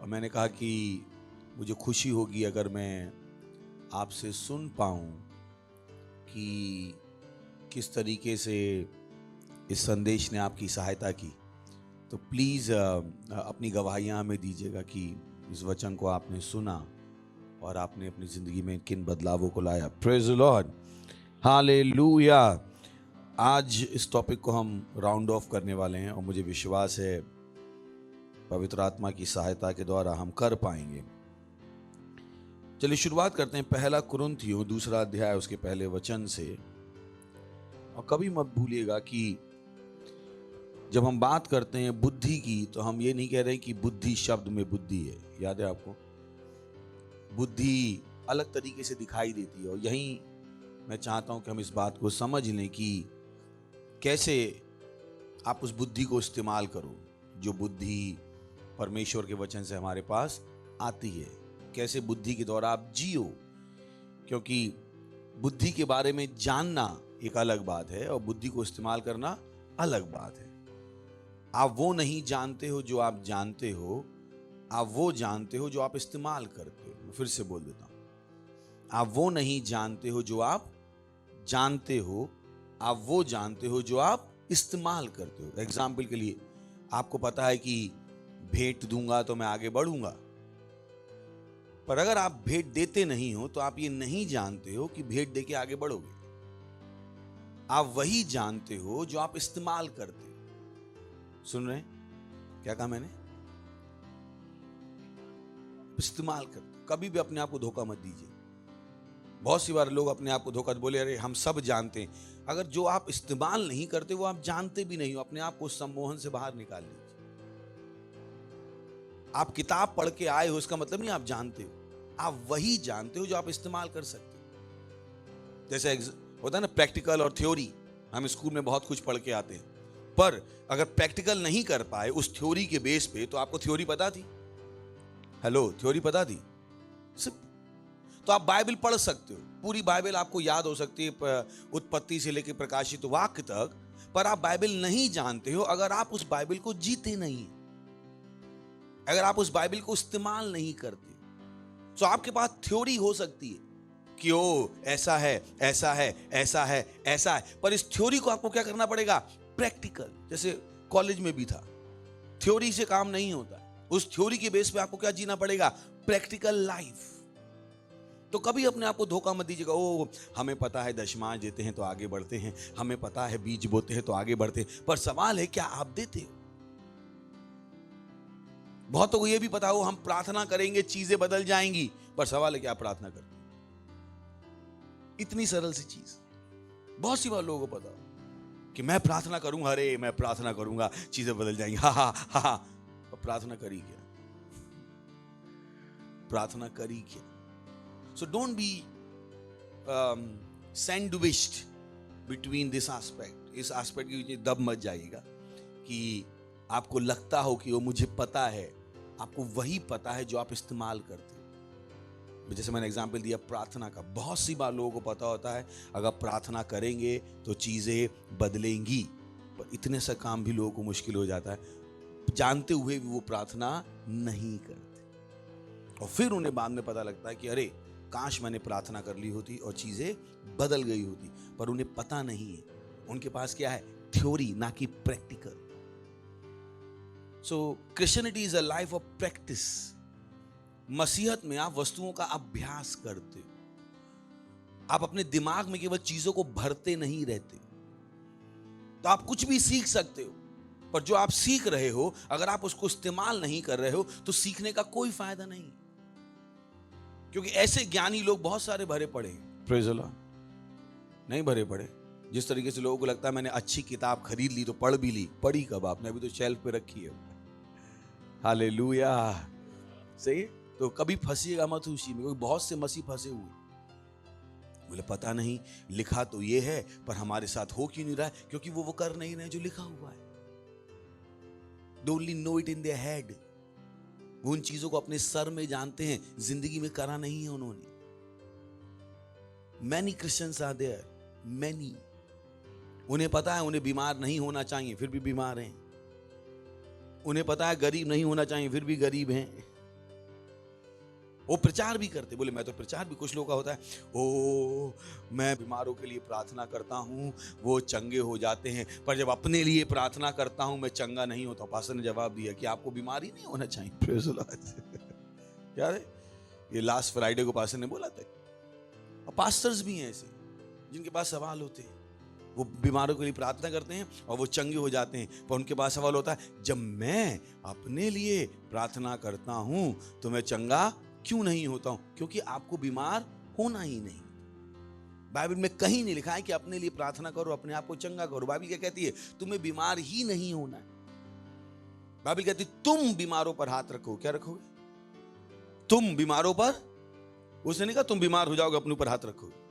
और मैंने कहा कि मुझे खुशी होगी अगर मैं आपसे सुन पाऊँ कि किस तरीके से इस संदेश ने आपकी सहायता की। तो प्लीज़ अपनी गवाहियाँ हमें दीजिएगा कि इस वचन को आपने सुना और आपने अपनी ज़िंदगी में किन बदलावों को लाया। Praise the Lord. हालेलुया। आज इस टॉपिक को हम राउंड ऑफ करने वाले हैं और मुझे विश्वास है पवित्र आत्मा की सहायता के द्वारा हम कर पाएंगे। चलिए शुरुआत करते हैं 1 कुरिन्थियों 2 अध्याय उसके पहले वचन से। और कभी मत भूलिएगा कि जब हम बात करते हैं बुद्धि की तो हम ये नहीं कह रहे कि बुद्धि शब्द में बुद्धि है। याद है आपको? बुद्धि अलग तरीके से दिखाई देती है और यही मैं चाहता हूं कि हम इस बात को समझ लें कि कैसे आप उस बुद्धि को इस्तेमाल करो जो बुद्धि परमेश्वर के वचन से हमारे पास आती है। कैसे बुद्धि के द्वारा आप जियो, क्योंकि बुद्धि के बारे में जानना एक अलग बात है और बुद्धि को इस्तेमाल करना अलग बात है। आप वो नहीं जानते हो जो आप जानते हो, आप वो जानते हो जो आप इस्तेमाल करते हो। मैं फिर से बोल देता हूं, आप वो नहीं जानते हो जो आप जानते हो, आप वो जानते हो जो आप इस्तेमाल करते हो। एग्जाम्पल के लिए आपको पता है कि भेंट दूंगा तो मैं आगे बढ़ूंगा, पर अगर आप भेंट देते नहीं हो तो आप ये नहीं जानते हो कि भेंट देके आगे बढ़ोगे। आप वही जानते हो जो आप इस्तेमाल करते हो। सुन रहे हैं क्या कहा मैंने? इस्तेमाल करते। कभी भी अपने आप को धोखा मत दीजिए। बहुत सी बार लोग अपने आप को धोखा बोले, अरे हम सब जानते हैं। अगर जो आप इस्तेमाल नहीं करते वो आप जानते भी नहीं हो, अपने आप को उस सम्मोहन से बाहर निकाल लीजिए। आप किताब पढ़ के आए हो इसका मतलब नहीं आप जानते हो, आप वही जानते हो जो आप इस्तेमाल कर सकते हो। जैसे होता है ना प्रैक्टिकल और थ्योरी, हम स्कूल में बहुत कुछ पढ़ के आते हैं, पर अगर प्रैक्टिकल नहीं कर पाए उस थ्योरी के बेस पे, तो आपको थ्योरी पता थी? हेलो, थ्योरी पता थी? सिर्फ तो आप बाइबल पढ़ सकते हो, पूरी बाइबल आपको याद हो सकती है उत्पत्ति से लेकर प्रकाशित वाक्य तक, पर आप बाइबल नहीं जानते हो अगर आप उस बाइबल को जीते नहीं, अगर आप उस बाइबल को इस्तेमाल नहीं करते। तो आपके पास थ्योरी हो सकती है कि ओ ऐसा है, ऐसा है, ऐसा है, ऐसा है, पर इस थ्योरी को आपको क्या करना पड़ेगा? प्रैक्टिकल। जैसे कॉलेज में भी था, थ्योरी से काम नहीं होता, उस थ्योरी के बेस पे आपको क्या जीना पड़ेगा? Practical life. तो कभी अपने आप को धोखा मत दीजिएगा, ओ हमें पता है दशमांश देते हैं तो आगे बढ़ते हैं, हमें पता है बीज बोते हैं तो आगे बढ़ते हैं, पर सवाल है क्या आप देते हो? बहुतों को यह भी पता हो हम प्रार्थना करेंगे चीजें बदल जाएंगी, पर सवाल है क्या आप प्रार्थना करते? इतनी सरल सी चीज बहुत सी बार लोगों को पता हो कि मैं प्रार्थना करूंगा, अरे मैं प्रार्थना करूंगा चीजें बदल जाएंगी, हा हा हा हा, और प्रार्थना करी क्या? प्रार्थना करी क्या? So don't be sandwiched between this aspect. इस एस्पेक्ट के बीच दब मत जाइएगा कि आपको लगता हो कि वो मुझे पता है, आपको वही पता है जो आप इस्तेमाल करते हो। जैसे मैंने एग्जांपल दिया प्रार्थना का, बहुत सी बार लोगों को पता होता है अगर प्रार्थना करेंगे तो चीजें बदलेंगी, पर इतने सा काम भी लोगों को मुश्किल हो जाता है, जानते हुए भी वो प्रार्थना नहीं करते, और फिर उन्हें बाद में पता लगता है कि अरे काश मैंने प्रार्थना कर ली होती और चीजें बदल गई होती, पर उन्हें पता नहीं है, उनके पास क्या है? थ्योरी, ना कि practical. So Christianity is a life of practice. मसीहत में आप वस्तुओं का अभ्यास करते हो, आप अपने दिमाग में केवल चीजों को भरते नहीं रहते। तो आप कुछ भी सीख सकते हो, पर जो आप सीख रहे हो अगर आप उसको इस्तेमाल नहीं कर रहे हो तो सीखने का कोई फायदा नहीं, क्योंकि ऐसे ज्ञानी लोग बहुत सारे भरे पड़े हैं। Praise the lord. नहीं भरे पड़े। जिस तरीके से लोगों को लगता है मैंने अच्छी किताब खरीद ली तो पढ़ भी ली, पढ़ी कब आपने? अभी तो शेल्फ पे रखी है। हालेलुया। सही है? तो कभी फंसिएगा मत उसी में, क्योंकि बहुत से मसीह फंसे हुए, बोले पता नहीं लिखा तो ये है पर हमारे साथ हो क्यों नहीं रहा है? क्योंकि वो कर नहीं रहे जो लिखा हुआ है। They only know it in their head। वो उन चीजों को अपने सर में जानते हैं, जिंदगी में करा नहीं है उन्होंने। Many Christians are there, many। उन्हें पता है उन्हें बीमार नहीं होना चाहिए फिर भी बीमार हैं, उन्हें पता है गरीब नहीं होना चाहिए फिर भी गरीब हैं। वो प्रचार भी करते, बोले मैं तो प्रचार भी, कुछ लोगों का होता है ओ मैं बीमारों के लिए प्रार्थना करता हूं वो चंगे हो जाते हैं, पर जब अपने लिए प्रार्थना करता हूं मैं चंगा नहीं होता। पास्टर ने जवाब दिया कि आपको बीमारी नहीं होना चाहिए। Praise the Lord. याद है ये लास्ट फ्राइडे को पास्टर ने बोला था। और पास्टर्स भी हैं ऐसे जिनके पास सवाल होते हैं, वो बीमारों के लिए प्रार्थना करते हैं और वो चंगे हो जाते हैं, पर उनके पास सवाल होता है जब मैं अपने लिए प्रार्थना करता हूं तो मैं चंगा क्यों नहीं होता हूं? क्योंकि आपको बीमार होना ही नहीं। बाइबल में कहीं नहीं लिखा है कि अपने लिए प्रार्थना करो अपने आप को चंगा करो। बाइबल क्या कहती है? तुम्हें बीमार ही नहीं होना है। बाइबल कहती है तुम बीमारों पर हाथ रखो। क्या रखोगे? तुम बीमारों पर। उसने नहीं कहा तुम बीमार हो जाओगे अपने ऊपर हाथ रखोगे।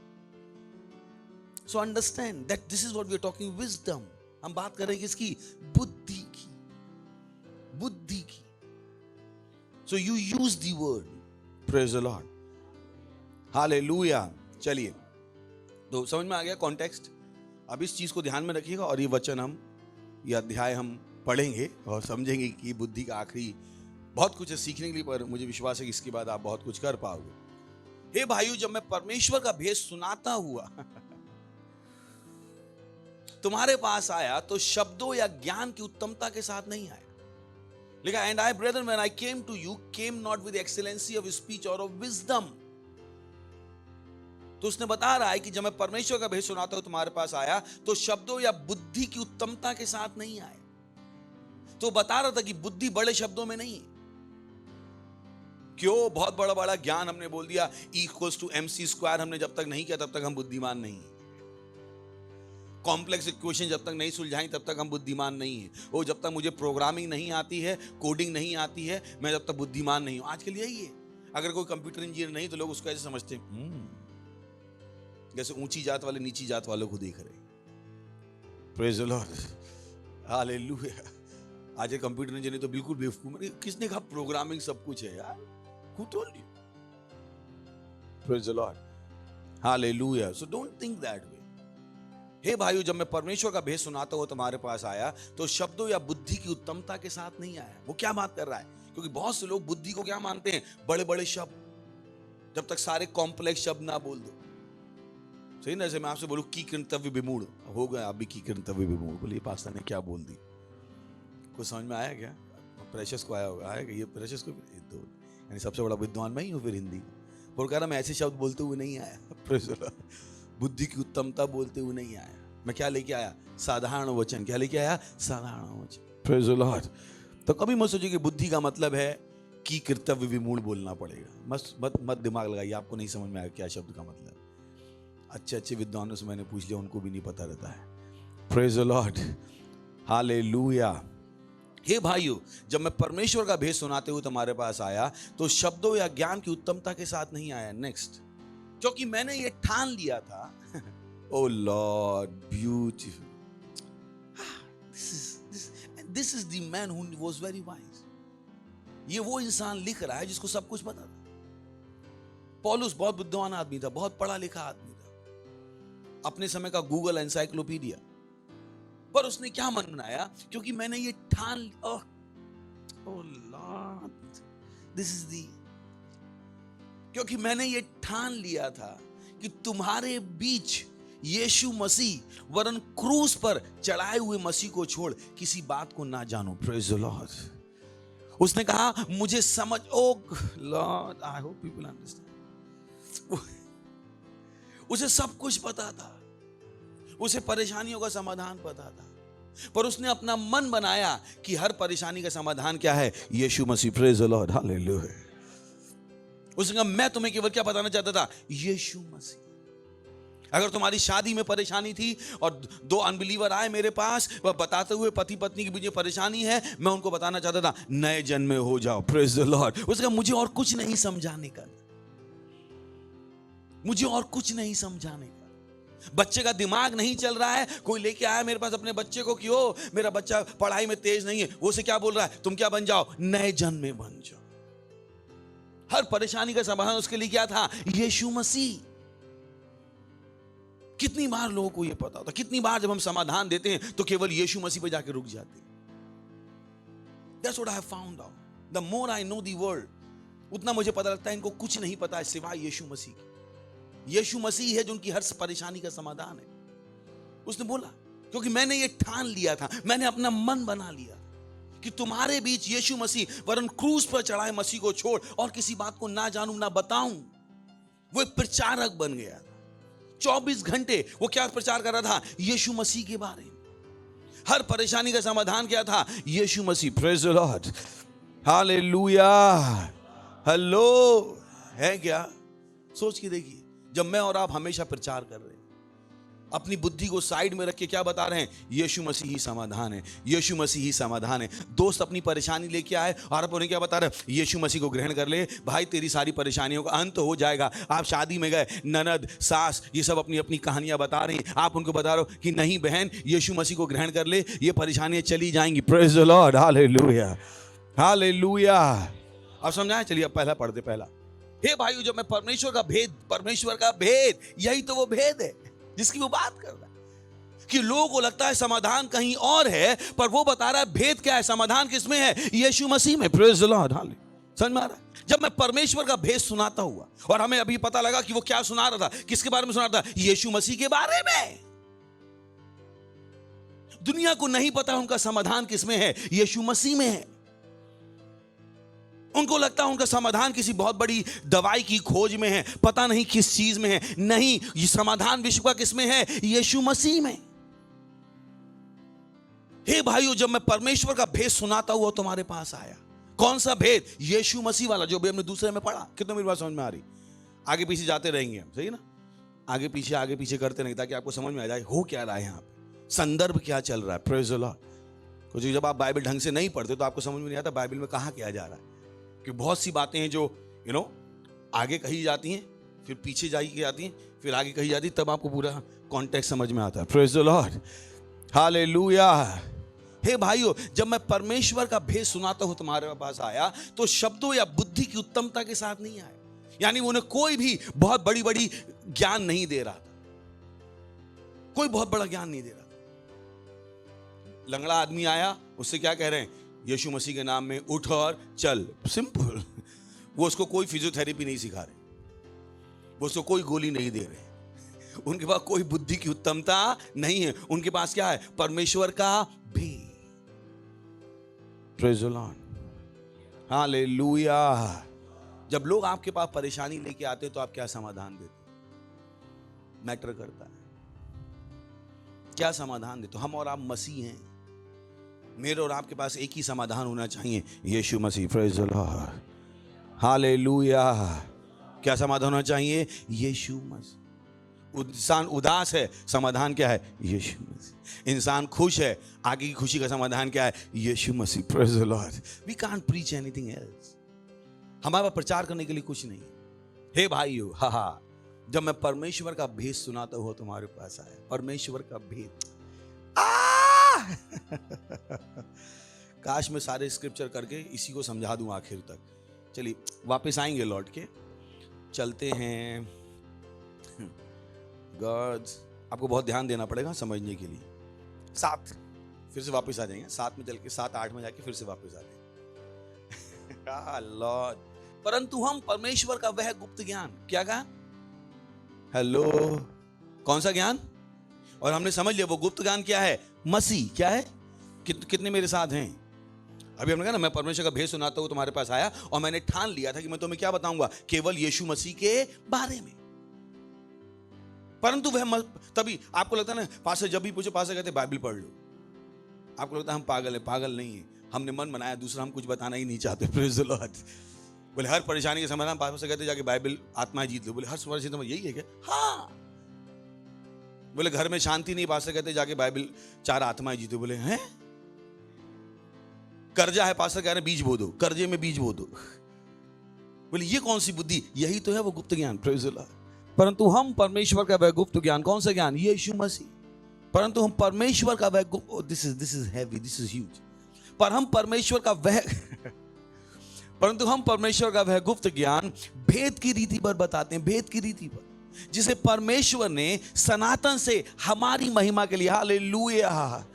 So understand that this is what we are talking, wisdom. हम बात कर रहे हैं किसकी? बुद्धि की। बुद्धि की। So you use the word. Praise the Lord. Hallelujah. चलिए, तो समझ में आ गया कॉन्टेक्स्ट। अब इस चीज को ध्यान में रखिएगा और ये वचन हम, ये अध्याय हम पढ़ेंगे और समझेंगे कि बुद्धि का आखिरी बहुत कुछ है सीखने के लिए, पर मुझे विश्वास है कि इसके बाद आप बहुत कुछ कर पाओगे। हे भाइयों, जब मैं परमेश्वर का भेद सुनाता हुआ तुम्हारे पास आया तो शब्दों या ज्ञान की उत्तमता के साथ नहीं आया। लिखा, and I brother when I came to you came not with excellency of speech और ऑफ विजडम। तो उसने बता रहा है कि जब मैं परमेश्वर का भेद सुनाता हूं तुम्हारे पास आया तो शब्दों या बुद्धि की उत्तमता के साथ नहीं आया। तो बता रहा था कि बुद्धि बड़े शब्दों में नहीं है, क्यों? बहुत बड़ा बड़ा ज्ञान हमने बोल दिया, E=mc² हमने जब तक नहीं किया तब तक हम बुद्धिमान नहीं हैं। कॉम्प्लेक्स इक्वेशन जब तक नहीं सुलझाई तब तक हम बुद्धिमान नहीं हैं। वो जब तक मुझे प्रोग्रामिंग नहीं आती है, कोडिंग नहीं आती है, मैं जब तक बुद्धिमान नहीं हूं। आजकल यही है, अगर कोई कंप्यूटर इंजीनियर नहीं तो लोग उसको ऐसे समझते हैं जैसे ऊंची जात वाले नीची जात वालों को देख रहे। Praise the Lord, hallelujah. आज एक कंप्यूटर इंजीनियर तो बिल्कुल बेवकूफ, किसने कहा प्रोग्रामिंग सब कुछ है यार? Who told you? Praise the Lord. Hallelujah. So don't think that way. हे भाइयों, जब मैं परमेश्वर का भेद सुनाता हुआ तुम्हारे पास आया तो शब्दों या बुद्धि की उत्तमता के साथ नहीं आया। वो क्या बात कर रहा है? क्योंकि बहुत से लोग बुद्धि को क्या मानते हैं? बड़े बड़े शब्द। जब तक सारे कॉम्प्लेक्स शब्द ना बोल दो, सही ना? जैसे मैं आपसे बोलूं की कर्तव्य विमूढ़ हो गए, आप भी की कर्तव्य विमूढ़ बोलिए, पास्टर ने क्या बोल दी? कुछ समझ में आया क्या? प्रेशस को आया होगा, आएगा ये प्रेशस को दो, यानी सबसे बड़ा विद्वान मैं ही हूं फिर हिंदी। और कह रहा मैं ऐसे शब्द बोलते हुए नहीं आया, बुद्धि की उत्तमता बोलते हुए नहीं आया। मैं क्या लेके आया? साधारण वचन। क्या लेके आया? साधारण वचन। Praise the Lord. तो कभी मत सोचिए कि बुद्धि का मतलब है कि कर्तव्य विमूढ़ बोलना पड़ेगा। मत दिमाग लगाइए, आपको नहीं समझ में आएगा क्या शब्द का मतलब। अच्छे अच्छे विद्वानों से मैंने पूछ लिया, उनको भी नहीं पता रहता है। Praise the Lord, hallelujah. हे भाइयों, जब मैं परमेश्वर का भेद सुनाते हुए तुम्हारे पास आया तो शब्दों या ज्ञान की उत्तमता के साथ नहीं आया। नेक्स्ट, क्योंकि मैंने ये ठान लिया था। Oh Lord, beautiful. This is the man who was very wise. ये वो इंसान लिख रहा है जिसको सब कुछ पता था। पौलुस बहुत बुद्धिमान आदमी था, बहुत पढ़ा लिखा आदमी था, अपने समय का गूगल एनसाइक्लोपीडिया। पर उसने क्या मन बनाया? क्योंकि मैंने ये ठान, क्योंकि मैंने ये ठान लिया था कि तुम्हारे बीच यीशु मसीह वरन क्रूस पर चढ़ाए हुए मसीह को छोड़ किसी बात को ना जानो। Praise the Lord. उसने कहा मुझे समझ, oh Lord, I hope people understand. उसे सब कुछ पता था, उसे परेशानियों का समाधान पता था, पर उसने अपना मन बनाया कि हर परेशानी का समाधान क्या है? यीशु मसीह। Praise the Lord, hallelujah. उसने कहा मैं तुम्हें केवल क्या बताना चाहता था? यीशु मसीह। अगर तुम्हारी शादी में परेशानी थी और दो अनबिलीवर आए मेरे पास बताते हुए पति पत्नी के बीच में परेशानी है, मैं उनको बताना चाहता था नए जन्म में हो जाओ। Praise the Lord. उसने कहा मुझे और कुछ नहीं समझाने का, मुझे और कुछ नहीं समझाने का। बच्चे का दिमाग नहीं चल रहा है, कोई लेके आया मेरे पास अपने बच्चे को कि ओ मेरा बच्चा पढ़ाई में तेज नहीं है, वो उसे क्या बोल रहा है? तुम क्या बन जाओ? नए जन्म में बन जाओ। हर परेशानी का समाधान उसके लिए क्या था? यीशु मसीह। कितनी बार लोगों को यह पता होता, कितनी बार जब हम समाधान देते हैं तो केवल यीशु मसीह पे जाके रुक जाते हैं। That's what I have found out. The more I know the world, उतना मुझे पता लगता है इनको कुछ नहीं पता है सिवाय यीशु मसीह के। यीशु मसीह है जो उनकी हर परेशानी का समाधान है। उसने बोला क्योंकि मैंने ये ठान लिया था, मैंने अपना मन बना लिया कि तुम्हारे बीच यीशु मसीह वरन क्रूस पर चढ़ाए मसीह को छोड़ और किसी बात को ना जानूं ना बताऊं। वो एक प्रचारक बन गया। 24 घंटे वो क्या प्रचार कर रहा था? यीशु मसीह के बारे में। हर परेशानी का समाधान क्या था? यीशु मसीह। Praise the Lord, hallelujah. Hello, है क्या? सोच के देखिए, जब मैं और आप हमेशा प्रचार कर रहे हैं, अपनी बुद्धि को साइड में रख के क्या बता रहे हैं? यीशु मसीह ही समाधान है, यीशु मसीह ही समाधान है। दोस्त अपनी परेशानी लेके आए और आप उन्हें क्या बता रहे हैं? यीशु मसीह को ग्रहण कर ले भाई, तेरी सारी परेशानियों का अंत हो जाएगा। आप शादी में गए, ननद सास ये सब अपनी अपनी कहानियां बता रही हैं, आप उनको बता रहे हो कि नहीं बहन, यीशु मसीह को ग्रहण कर ले, ये परेशानियां चली जाएंगी। Praise the Lord, hallelujah, hallelujah. अब समझाएं? चलिए अब पहला पढ़ते। पहला, हे भाइयों, जब मैं परमेश्वर का भेद, यही तो वो भेद है जिसकी वो बात कर रहा है कि लोगों को लगता है समाधान कहीं और है, पर वो बता रहा है भेद क्या है, समाधान किसमें है? यीशु मसीह में। Praise the Lord, hallelujah. समझ में आ रहा है? जब मैं परमेश्वर का भेद सुनाता हुआ, और हमें अभी पता लगा कि वो क्या सुना रहा था, किसके बारे में सुना रहा था? यीशु मसीह के बारे में। दुनिया को नहीं पता उनका समाधान किसमें है? यीशु मसीह में है। उनको लगता है उनका समाधान किसी बहुत बड़ी दवाई की खोज में है, पता नहीं किस चीज में है। नहीं, ये समाधान विश्व का किसमें है? यीशु मसीह में। हे भाइयों, जब मैं परमेश्वर का भेद सुनाता हुआ तुम्हारे पास आया कौन सा भेद? यीशु मसीह वाला जो भी हमने दूसरे में पढ़ा। कितना मेरी बात समझ में आ रही? आगे पीछे जाते रहेंगे हम, सही ना? आगे पीछे करते रहेंगे ताकि आपको समझ में आ जाए हो क्या रहा है यहाँ पे, संदर्भ क्या चल रहा है। Praise the Lord. कुछ जब आप बाइबल ढंग से नहीं पढ़ते तो आपको समझ में नहीं आता बाइबल में कहाँ क्या जा रहा है, कि बहुत सी बातें हैं जो आगे कही जाती हैं, फिर पीछे जाती हैं, फिर आगे कही जाती है, तब आपको पूरा कॉन्टेक्स्ट समझ में आता है। Praise the Lord, hallelujah. हे भाइयों, जब मैं परमेश्वर का भेद सुनाता हूं तुम्हारे पास आया, तो शब्दों या बुद्धि की उत्तमता के साथ नहीं आया। यानी उन्हें कोई भी बहुत बड़ी ज्ञान नहीं दे रहा था, कोई बहुत बड़ा ज्ञान नहीं दे रहा था। लंगड़ा आदमी आया, उससे क्या कह रहे हैं? यीशु मसीह के नाम में उठ और चल। सिंपल। वो उसको कोई फिजियोथेरेपी नहीं सिखा रहे, वो उसको कोई गोली नहीं दे रहे, उनके पास कोई बुद्धि की उत्तमता नहीं है। उनके पास क्या है? परमेश्वर का भेद। Praise the Lord, hallelujah. जब लोग आपके पास परेशानी लेके आते हैं तो आप क्या समाधान देते? मैटर करता है क्या समाधान देते? हम और आप मसीह हैं, मेरे और आपके पास एक ही समाधान होना चाहिए, यीशु मसीह। Praise the Lord, hallelujah. क्या समाधान होना चाहिए? यीशु मसीह। इंसान उदास है, समाधान क्या है? यीशु मसीह। इंसान खुश है, आगे की खुशी का समाधान क्या है? यीशु मसीह। Praise the Lord. We can't preach anything else. हमारे पास प्रचार करने के लिए कुछ नहीं। हे भाइयों, जब मैं परमेश्वर का भेद सुनाता हुआ तुम्हारे पास आया, परमेश्वर का भेद। काश मैं सारे स्क्रिप्चर करके इसी को समझा दूं आखिर तक। चलिए वापस आएंगे, लौट के चलते हैं। गॉड, आपको बहुत ध्यान देना पड़ेगा समझने के लिए। 7 फिर से वापस आ जाएंगे, 7 में चल के 7-8 में जाके फिर से वापस आ जाएंगे। लॉर्ड, परंतु हम परमेश्वर का वह गुप्त ज्ञान, क्या कहा? हेलो, कौन सा ज्ञान? और हमने समझ लिया वो गुप्त ज्ञान क्या है? मसीह। क्या है? कितने मेरे साथ हैं? अभी हमने कहा ना, मैं परमेश्वर का भेद सुनाता हूं तुम्हारे पास आया, और मैंने ठान लिया था कि मैं तुम्हें क्या बताऊंगा? केवल यीशु मसीह के बारे में। परंतु वह तभी आपको लगता है ना, पास्टर जब भी पूछे, पास्टर कहते बाइबल पढ़ लो। आपको लगता है हम पागल है। पागल नहीं है, हमने मन बनाया दूसरा, हम कुछ बताना ही नहीं चाहते। Praise the Lord. बोले हर परेशानी के समाधान पास्टर कहते जाके बाइबल आत्मा जीत लो। बोले हर परेशानी तो यही है क्या? हाँ। बोले घर में शांति नहीं, पास्टर कहते जाके बाइबल 4 आत्माएं जीतो। बोले हैं? कर्जा है, पास्टर कह रहे बीज बो दो, कर्जे में बीज बो दो। बोले ये कौन सी बुद्धि? यही तो है वो गुप्त ज्ञान। Praise the Lord. परंतु हम परमेश्वर का वह गुप्त ज्ञान, कौन सा ज्ञान? यीशु मसीह। परंतु हम परमेश्वर का वह गुप्त, this is heavy, this is huge. पर हम परमेश्वर का वह परंतु हम परमेश्वर का वह गुप्त ज्ञान भेद की रीति पर बताते हैं, भेद की रीति पर, जिसे परमेश्वर ने सनातन से हमारी महिमा के लिए, हालेलुया।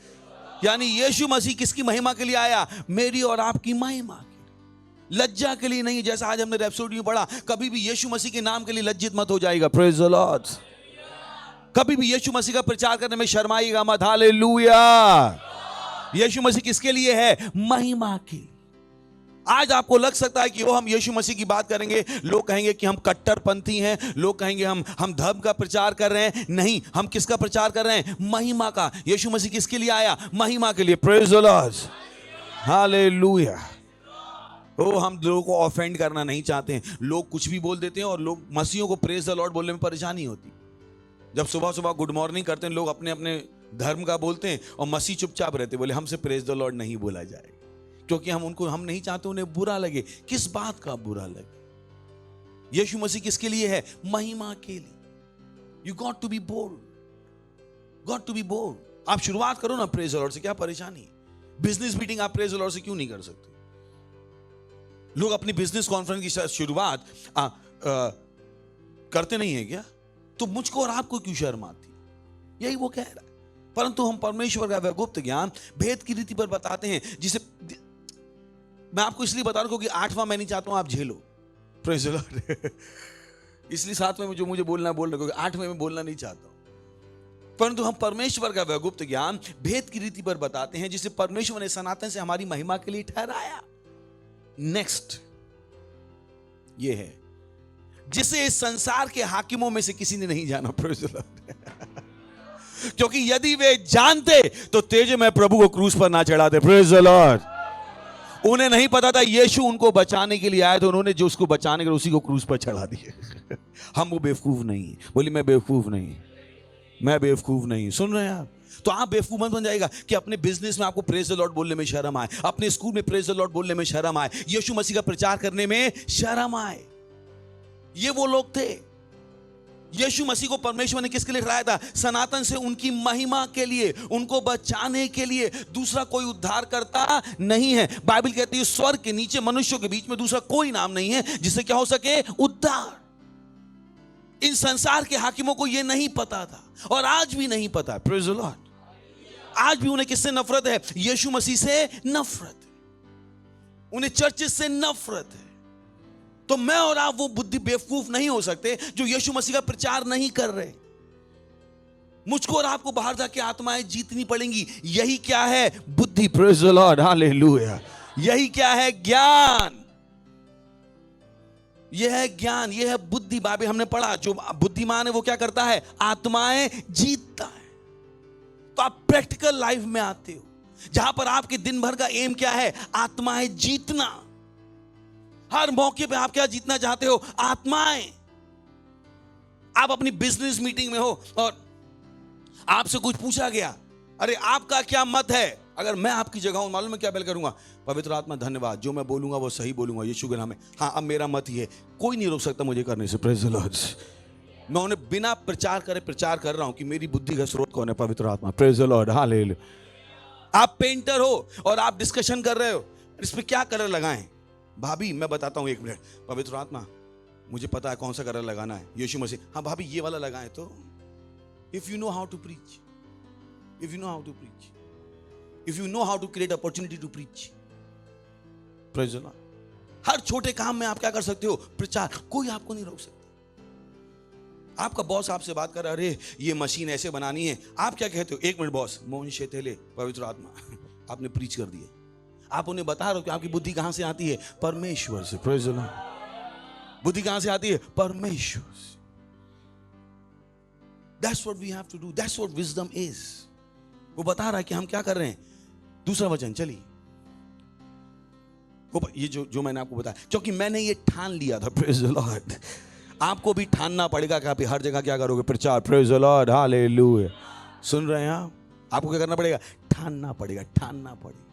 यानी यीशु मसीह किसकी महिमा के लिए आया? मेरी और आपकी महिमा के लिए, लज्जा के लिए नहीं। जैसा आज हमने रैप्सोडी में पढ़ा, कभी भी यीशु मसीह के नाम के लिए लज्जित मत हो जाएगा। Praise the Lord. कभी भी यीशु मसीह का प्रचार करने में शर्माइएगा मत। हालेलुया। यीशु मसीह किसके लिए है? महिमा के। आज आपको लग सकता है कि वो हम यीशु मसीह की बात करेंगे, लोग कहेंगे कि हम कट्टरपंथी हैं, लोग कहेंगे हम धर्म का प्रचार कर रहे हैं। नहीं, हम किसका प्रचार कर रहे हैं? महिमा का। यीशु मसीह किसके लिए आया? महिमा के लिए। Praise the Lord, hallelujah. हम लोगों को ऑफेंड करना नहीं चाहते हैं। लोग कुछ भी बोल देते हैं और लोग मसीहों को प्रेज़ द लॉर्ड बोलने में परेशानी होती। जब सुबह सुबह गुड मॉर्निंग करते हैं, लोग अपने अपने धर्म का बोलते हैं और मसीह चुपचाप रहते, बोले हमसे प्रेज़ द लॉर्ड नहीं बोला जाएगा, क्योंकि हम नहीं चाहते उन्हें बुरा लगे। किस बात का बुरा लगे? यीशु मसीह किसके लिए है? महिमा के लिए। You got to be bold, got to be bold. आप शुरुआत करो ना प्रेज़ द लॉर्ड से, क्या परेशानी है? बिजनेस मीटिंग आप प्रेज़ द लॉर्ड से क्यों नहीं कर सकते? लोग अपनी बिजनेस कॉन्फ्रेंस की शुरुआत करते नहीं है क्या? तो मुझको और आपको क्यों शर्म आती? यही वो कह रहा है। परंतु हम परमेश्वर का वह गुप्त ज्ञान भेद की रीति पर बताते हैं, जिसे मैं आपको इसलिए बता रहा हूं क्योंकि 8वां मैं नहीं चाहता हूं आप झेलो। Praise the Lord. इसलिए 7वें में जो मुझे बोलना बोल रहा, क्योंकि 8वें में बोलना नहीं चाहता हूं। परंतु हम परमेश्वर का वह गुप्त ज्ञान भेद की रीति पर बताते हैं, जिसे परमेश्वर ने सनातन से हमारी महिमा के लिए ठहराया। नेक्स्ट ये है, जिसे इस संसार के हाकिमों में से किसी ने नहीं जाना। Praise the Lord. क्योंकि यदि वे जानते तो तेज में प्रभु को क्रूस पर ना चढ़ाते। Praise the Lord. उन्हें नहीं पता था यीशु उनको बचाने के लिए आए, तो उन्होंने जो उसको बचाने के लिए उसी को क्रूस पर चढ़ा दिया। हम वो बेवकूफ नहीं। बोली मैं बेवकूफ नहीं, मैं बेवकूफ नहीं। सुन रहे हैं आप? तो आप बेवकूफ मत बन जाएगा कि अपने बिजनेस में आपको प्रेज द लॉर्ड बोलने में शर्म आए, अपने स्कूल में प्रेज द लॉर्ड बोलने में शर्म आए, यीशु मसीह का प्रचार करने में शर्म आए। ये वो लोग थे। यीशु मसीह को परमेश्वर ने किसके लिए ठहराया था? सनातन से उनकी महिमा के लिए, उनको बचाने के लिए। दूसरा कोई उद्धार करता नहीं है। बाइबल कहती है स्वर्ग के नीचे मनुष्यों के बीच में दूसरा कोई नाम नहीं है जिससे क्या हो सके? उद्धार। इन संसार के हाकिमों को यह नहीं पता था और आज भी नहीं पता है। Praise the Lord. आज भी उन्हें किससे नफरत है? यीशु मसीह से नफरत है। उन्हें चर्चेस से नफरत है। तो मैं और आप वो बुद्धि बेवकूफ नहीं हो सकते जो यीशु मसीह का प्रचार नहीं कर रहे। मुझको और आपको बाहर जाके आत्माएं जीतनी पड़ेंगी। यही क्या है? बुद्धि। Praise the Lord, hallelujah. यही क्या है? ज्ञान। यह है ज्ञान, यह है बुद्धि। बाइबल हमने पढ़ा जो बुद्धिमान है वो क्या करता है? आत्माएं जीतता है। तो आप प्रैक्टिकल लाइफ में आते हो जहां पर आपके दिन भर का एम क्या है? आत्माएं जीतना। हर मौके पे आप क्या जीतना चाहते हो? आत्माएं। आप अपनी बिजनेस मीटिंग में हो और आपसे कुछ पूछा गया, अरे आपका क्या मत है? अगर मैं आपकी जगह हूं, मालूम है क्या पहले करूंगा? पवित्र आत्मा धन्यवाद, जो मैं बोलूंगा वो सही बोलूंगा यीशु के नाम में। हाँ, अब मेरा मत ही है, कोई नहीं रोक सकता मुझे करने से। Praise the Lord. मैं उन्हें बिना प्रचार करे प्रचार कर रहा हूं कि मेरी बुद्धि का स्रोत कौन है? पवित्र आत्मा। Praise the Lord, hallelujah. आप पेंटर हो और आप डिस्कशन कर रहे हो इस पे क्या कलर लगाएं। भाभी मैं बताता हूं, एक मिनट। पवित्र आत्मा मुझे पता है कौन सा कलर लगाना है। यीशु मसीह, हाँ भाभी ये वाला लगाएं। तो if you know how to preach, if you know how to preach, if you know how to create opportunity to preach, praise the Lord. हर छोटे काम में आप क्या कर सकते हो? प्रचार। कोई आपको नहीं रोक सकता। आपका बॉस आपसे बात कर रहा है, अरे ये मशीन ऐसे बनानी है, आप क्या कहते हो? एक मिनट बॉस, मोहन शेतेले, पवित्र आत्मा। आपने प्रीच कर दिया। आप उन्हें बता रहे हो कि आपकी बुद्धि कहां से आती है? परमेश्वर से। Praise the Lord. बुद्धि कहां से आती है? परमेश्वर से। That's what we have to do. That's what wisdom is. वो बता रहा है कि हम क्या कर रहे हैं। दूसरा वचन चलिए, वो ये जो मैंने आपको बताया, क्योंकि मैंने ये ठान लिया था। Praise the Lord. आपको भी ठानना पड़ेगा कि आप हर जगह क्या करोगे? प्रचार। Praise the Lord, hallelujah. सुन रहे हैं आप? आपको क्या करना पड़ेगा? ठानना पड़ेगा, ठानना पड़ेगा।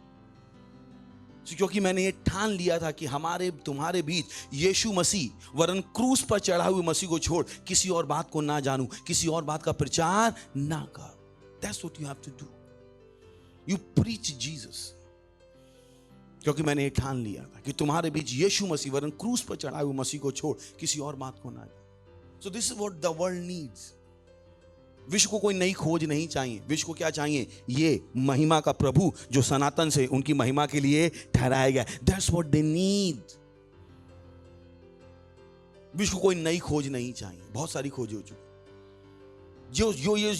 क्योंकि मैंने ये ठान लिया था कि हमारे तुम्हारे बीच यीशु मसीह वरन क्रूस पर चढ़ा हुए मसीह को छोड़ किसी और बात को ना जानूं, किसी और बात का प्रचार ना कर। That's what you have to do. You preach Jesus. क्योंकि मैंने ये ठान लिया था कि तुम्हारे बीच यीशु मसीह वरन क्रूस पर चढ़ा हुए मसीह को छोड़ किसी और बात को ना जान। So this is what the world needs. विश्व को कोई नई खोज नहीं चाहिए। विश्व को क्या चाहिए? ये महिमा का प्रभु जो सनातन से उनकी महिमा के लिए ठहराया गया। That's what they need. विश्व को कोई नई खोज नहीं चाहिए। बहुत सारी खोज हो चुकी।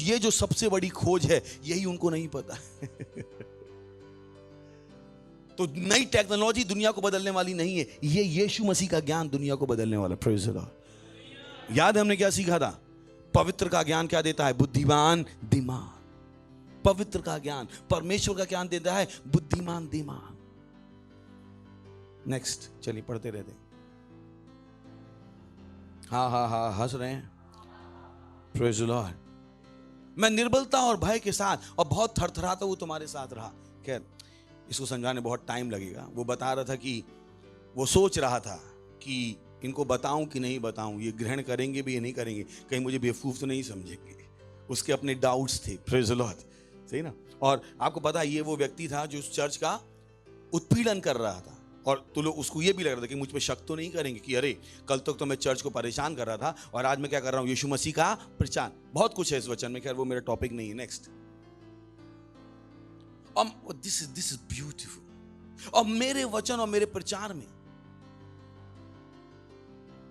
ये जो सबसे बड़ी खोज है यही उनको नहीं पता। तो नई टेक्नोलॉजी दुनिया को बदलने वाली नहीं है, ये यीशु मसीह का ज्ञान दुनिया को बदलने वाला। Praise the Lord. याद है हमने क्या सीखा था? पवित्र का ज्ञान क्या देता है? बुद्धिमान दिमाग। पवित्र का ज्ञान, परमेश्वर का ज्ञान देता है बुद्धिमान दिमाग। नेक्स्ट चलिए पढ़ते रहते। हाँ हंस रहे हैं। Praise the Lord. मैं निर्बलता और भय के साथ और बहुत थरथराता हुआ तुम्हारे साथ रहा। खैर इसको समझाने बहुत टाइम लगेगा। वो बता रहा था कि वो सोच रहा था कि इनको बताऊं कि नहीं बताऊं, ये ग्रहण करेंगे भी या नहीं करेंगे, कहीं मुझे बेवकूफ तो नहीं समझेंगे। उसके अपने डाउट्स थे। प्रेज़ द लॉर्ड, सही ना। और आपको पता है ये वो व्यक्ति था जो उस चर्च का उत्पीड़न कर रहा था। और तो लोग उसको ये भी लग रहा था कि मुझ पे शक तो नहीं करेंगे कि अरे कल तक तो मैं चर्च को परेशान कर रहा था और आज मैं क्या कर रहा हूं? यीशु मसीह का प्रचार। बहुत कुछ है इस वचन में, खैर वो मेरा टॉपिक नहीं है। Next, this is beautiful. और मेरे वचन और मेरे प्रचार में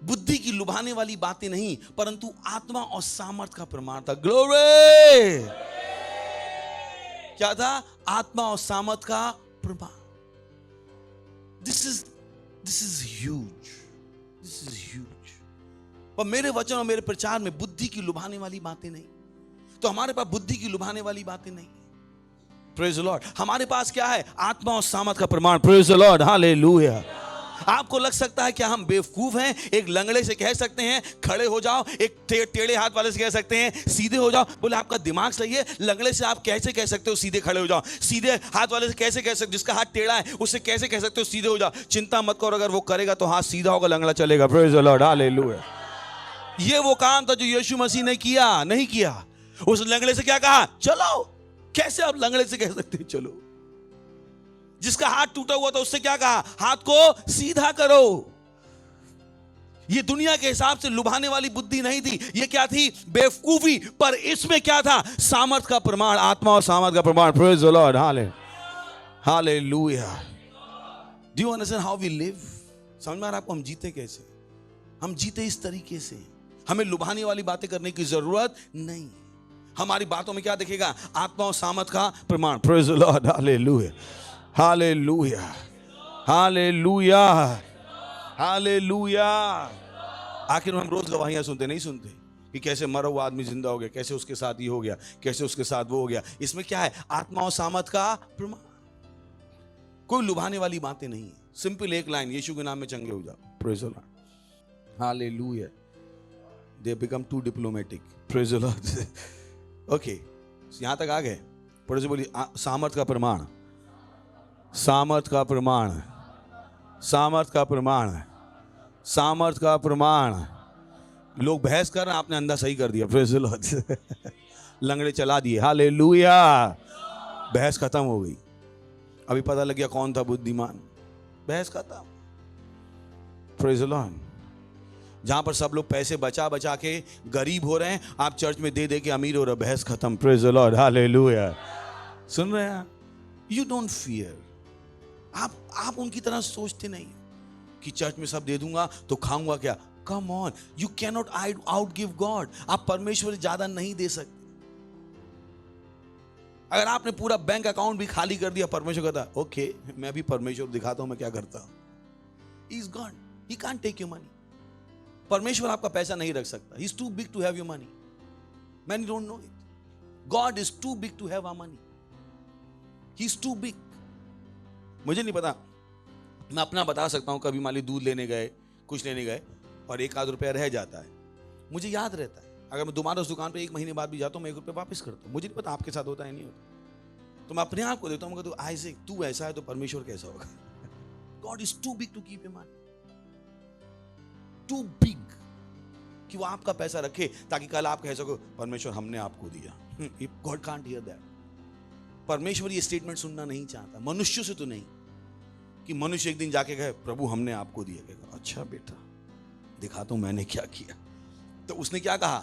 बुद्धि की लुभाने वाली बातें नहीं परंतु आत्मा और सामर्थ का प्रमाण था। ग्लोरी! क्या था? आत्मा और सामर्थ का प्रमाण। This is huge. This is huge. पर मेरे वचन और मेरे प्रचार में बुद्धि की लुभाने वाली बातें नहीं। तो हमारे पास बुद्धि की लुभाने वाली बातें नहीं। Praise the Lord. हमारे पास क्या है? आत्मा और सामर्थ का प्रमाण। Praise the Lord, hallelujah. आपको लग सकता है क्या हम बेवकूफ हैं? एक लंगड़े से कह सकते हैं खड़े हो जाओ, एक टेढ़े हाथ वाले से कह सकते हैं सीधे हो जाओ। बोले आपका दिमाग सही है? लंगड़े से आप कैसे कह सकते हो सीधे खड़े हो जाओ? सीधे हाथ वाले से कैसे कह सकते हो? जिसका हाथ टेढ़ा है उससे कैसे कह सकते हो सीधे हो जाओ? चिंता मत करो, अगर वो करेगा तो हाथ सीधा होगा, लंगड़ा चलेगा। Praise the Lord, hallelujah. ये वो काम था जो यीशु मसीह ने किया, नहीं किया? उस लंगड़े से क्या कहा? चलो। कैसे आप लंगड़े से कह सकते हैं चलो? जिसका हाथ टूटा हुआ था उससे क्या कहा? हाथ को सीधा करो। ये दुनिया के हिसाब से लुभाने वाली बुद्धि नहीं थी, ये क्या थी? बेवकूफी। पर इसमें क्या था? सामर्थ का प्रमाण, आत्मा और सामर्थ का प्रमाण। Praise the Lord, hallelujah. Do you understand how we live? समझ में आ रहा आपको? हम जीते कैसे? हम जीते इस तरीके से। हमें लुभाने वाली बातें करने की जरूरत नहीं। हमारी बातों में क्या दिखेगा? आत्मा और सामर्थ का प्रमाण। Praise the Lord, hallelujah, hallelujah, hallelujah, hallelujah. आखिर में हम रोज गवाहियां सुनते नहीं सुनते कि कैसे मरा हुआ आदमी जिंदा हो गया, कैसे उसके साथ ये हो गया, कैसे उसके साथ वो हो गया। इसमें क्या है? आत्मा और सामर्थ का प्रमाण। कोई लुभाने वाली बातें नहीं। सिंपल एक लाइन, यीशु के नाम में चंगे हो जाओ। Praise the Lord, hallelujah. They become too diplomatic. Praise the lord. Okay, यहां तक आ गए? पढ़े से बोलिए सामर्थ का प्रमाण, सामर्थ का प्रमाण, सामर्थ का प्रमाण, सामर्थ का प्रमाण। लोग बहस कर रहे हैं, आपने अंधा सही कर दिया। Praise the Lord. लंगड़े चला दिए। हालेलुया। बहस खत्म हो गई। अभी पता लग गया कौन था बुद्धिमान। बहस खत्म। Praise the Lord. जहां पर सब लोग पैसे बचा बचा के गरीब हो रहे हैं, आप चर्च में दे दे के अमीर हो रहे। बहस खत्म। Praise the Lord, hallelujah. सुन रहे हैं? You don't fear. आप उनकी तरह सोचते नहीं कि चर्च में सब दे दूंगा तो खाऊंगा क्या। Come on, you can not out give God. आप परमेश्वर से ज्यादा नहीं दे सकते। अगर आपने पूरा बैंक अकाउंट भी खाली कर दिया, परमेश्वर कहता ओके, मैं भी परमेश्वर दिखाता हूं मैं क्या करता हूं। He is God, he can't take your money. परमेश्वर आपका पैसा नहीं रख सकता। He is too big to have your money. Many don't know it. God is too big to have our money. He is too big. मुझे नहीं पता, मैं अपना बता सकता हूं। कभी मान ली दूध लेने गए, कुछ लेने गए और 1 आध रुपया रह जाता है, मुझे याद रहता है। अगर मैं दोबारा उस दुकान पे 1 महीने बाद भी जाता हूं, मैं 1 रुपया वापस करता हूं। मुझे नहीं पता आपके साथ होता है नहीं होता। तो मैं अपने आप को देता हूं, तो आइज़ेक तू ऐसा है तो परमेश्वर कैसा होगा। God is too big to keep your money. Too big कि वो आपका पैसा रखे ताकि कल आप कह सको परमेश्वर हमने आपको दिया। God can't hear that. परमेश्वर ये स्टेटमेंट सुनना नहीं चाहता, मनुष्य से तो नहीं, कि मनुष्य एक दिन जाके कहे प्रभु हमने आपको दिया। कहेगा अच्छा बेटा दिखाता हूं मैंने क्या किया। तो उसने क्या कहा?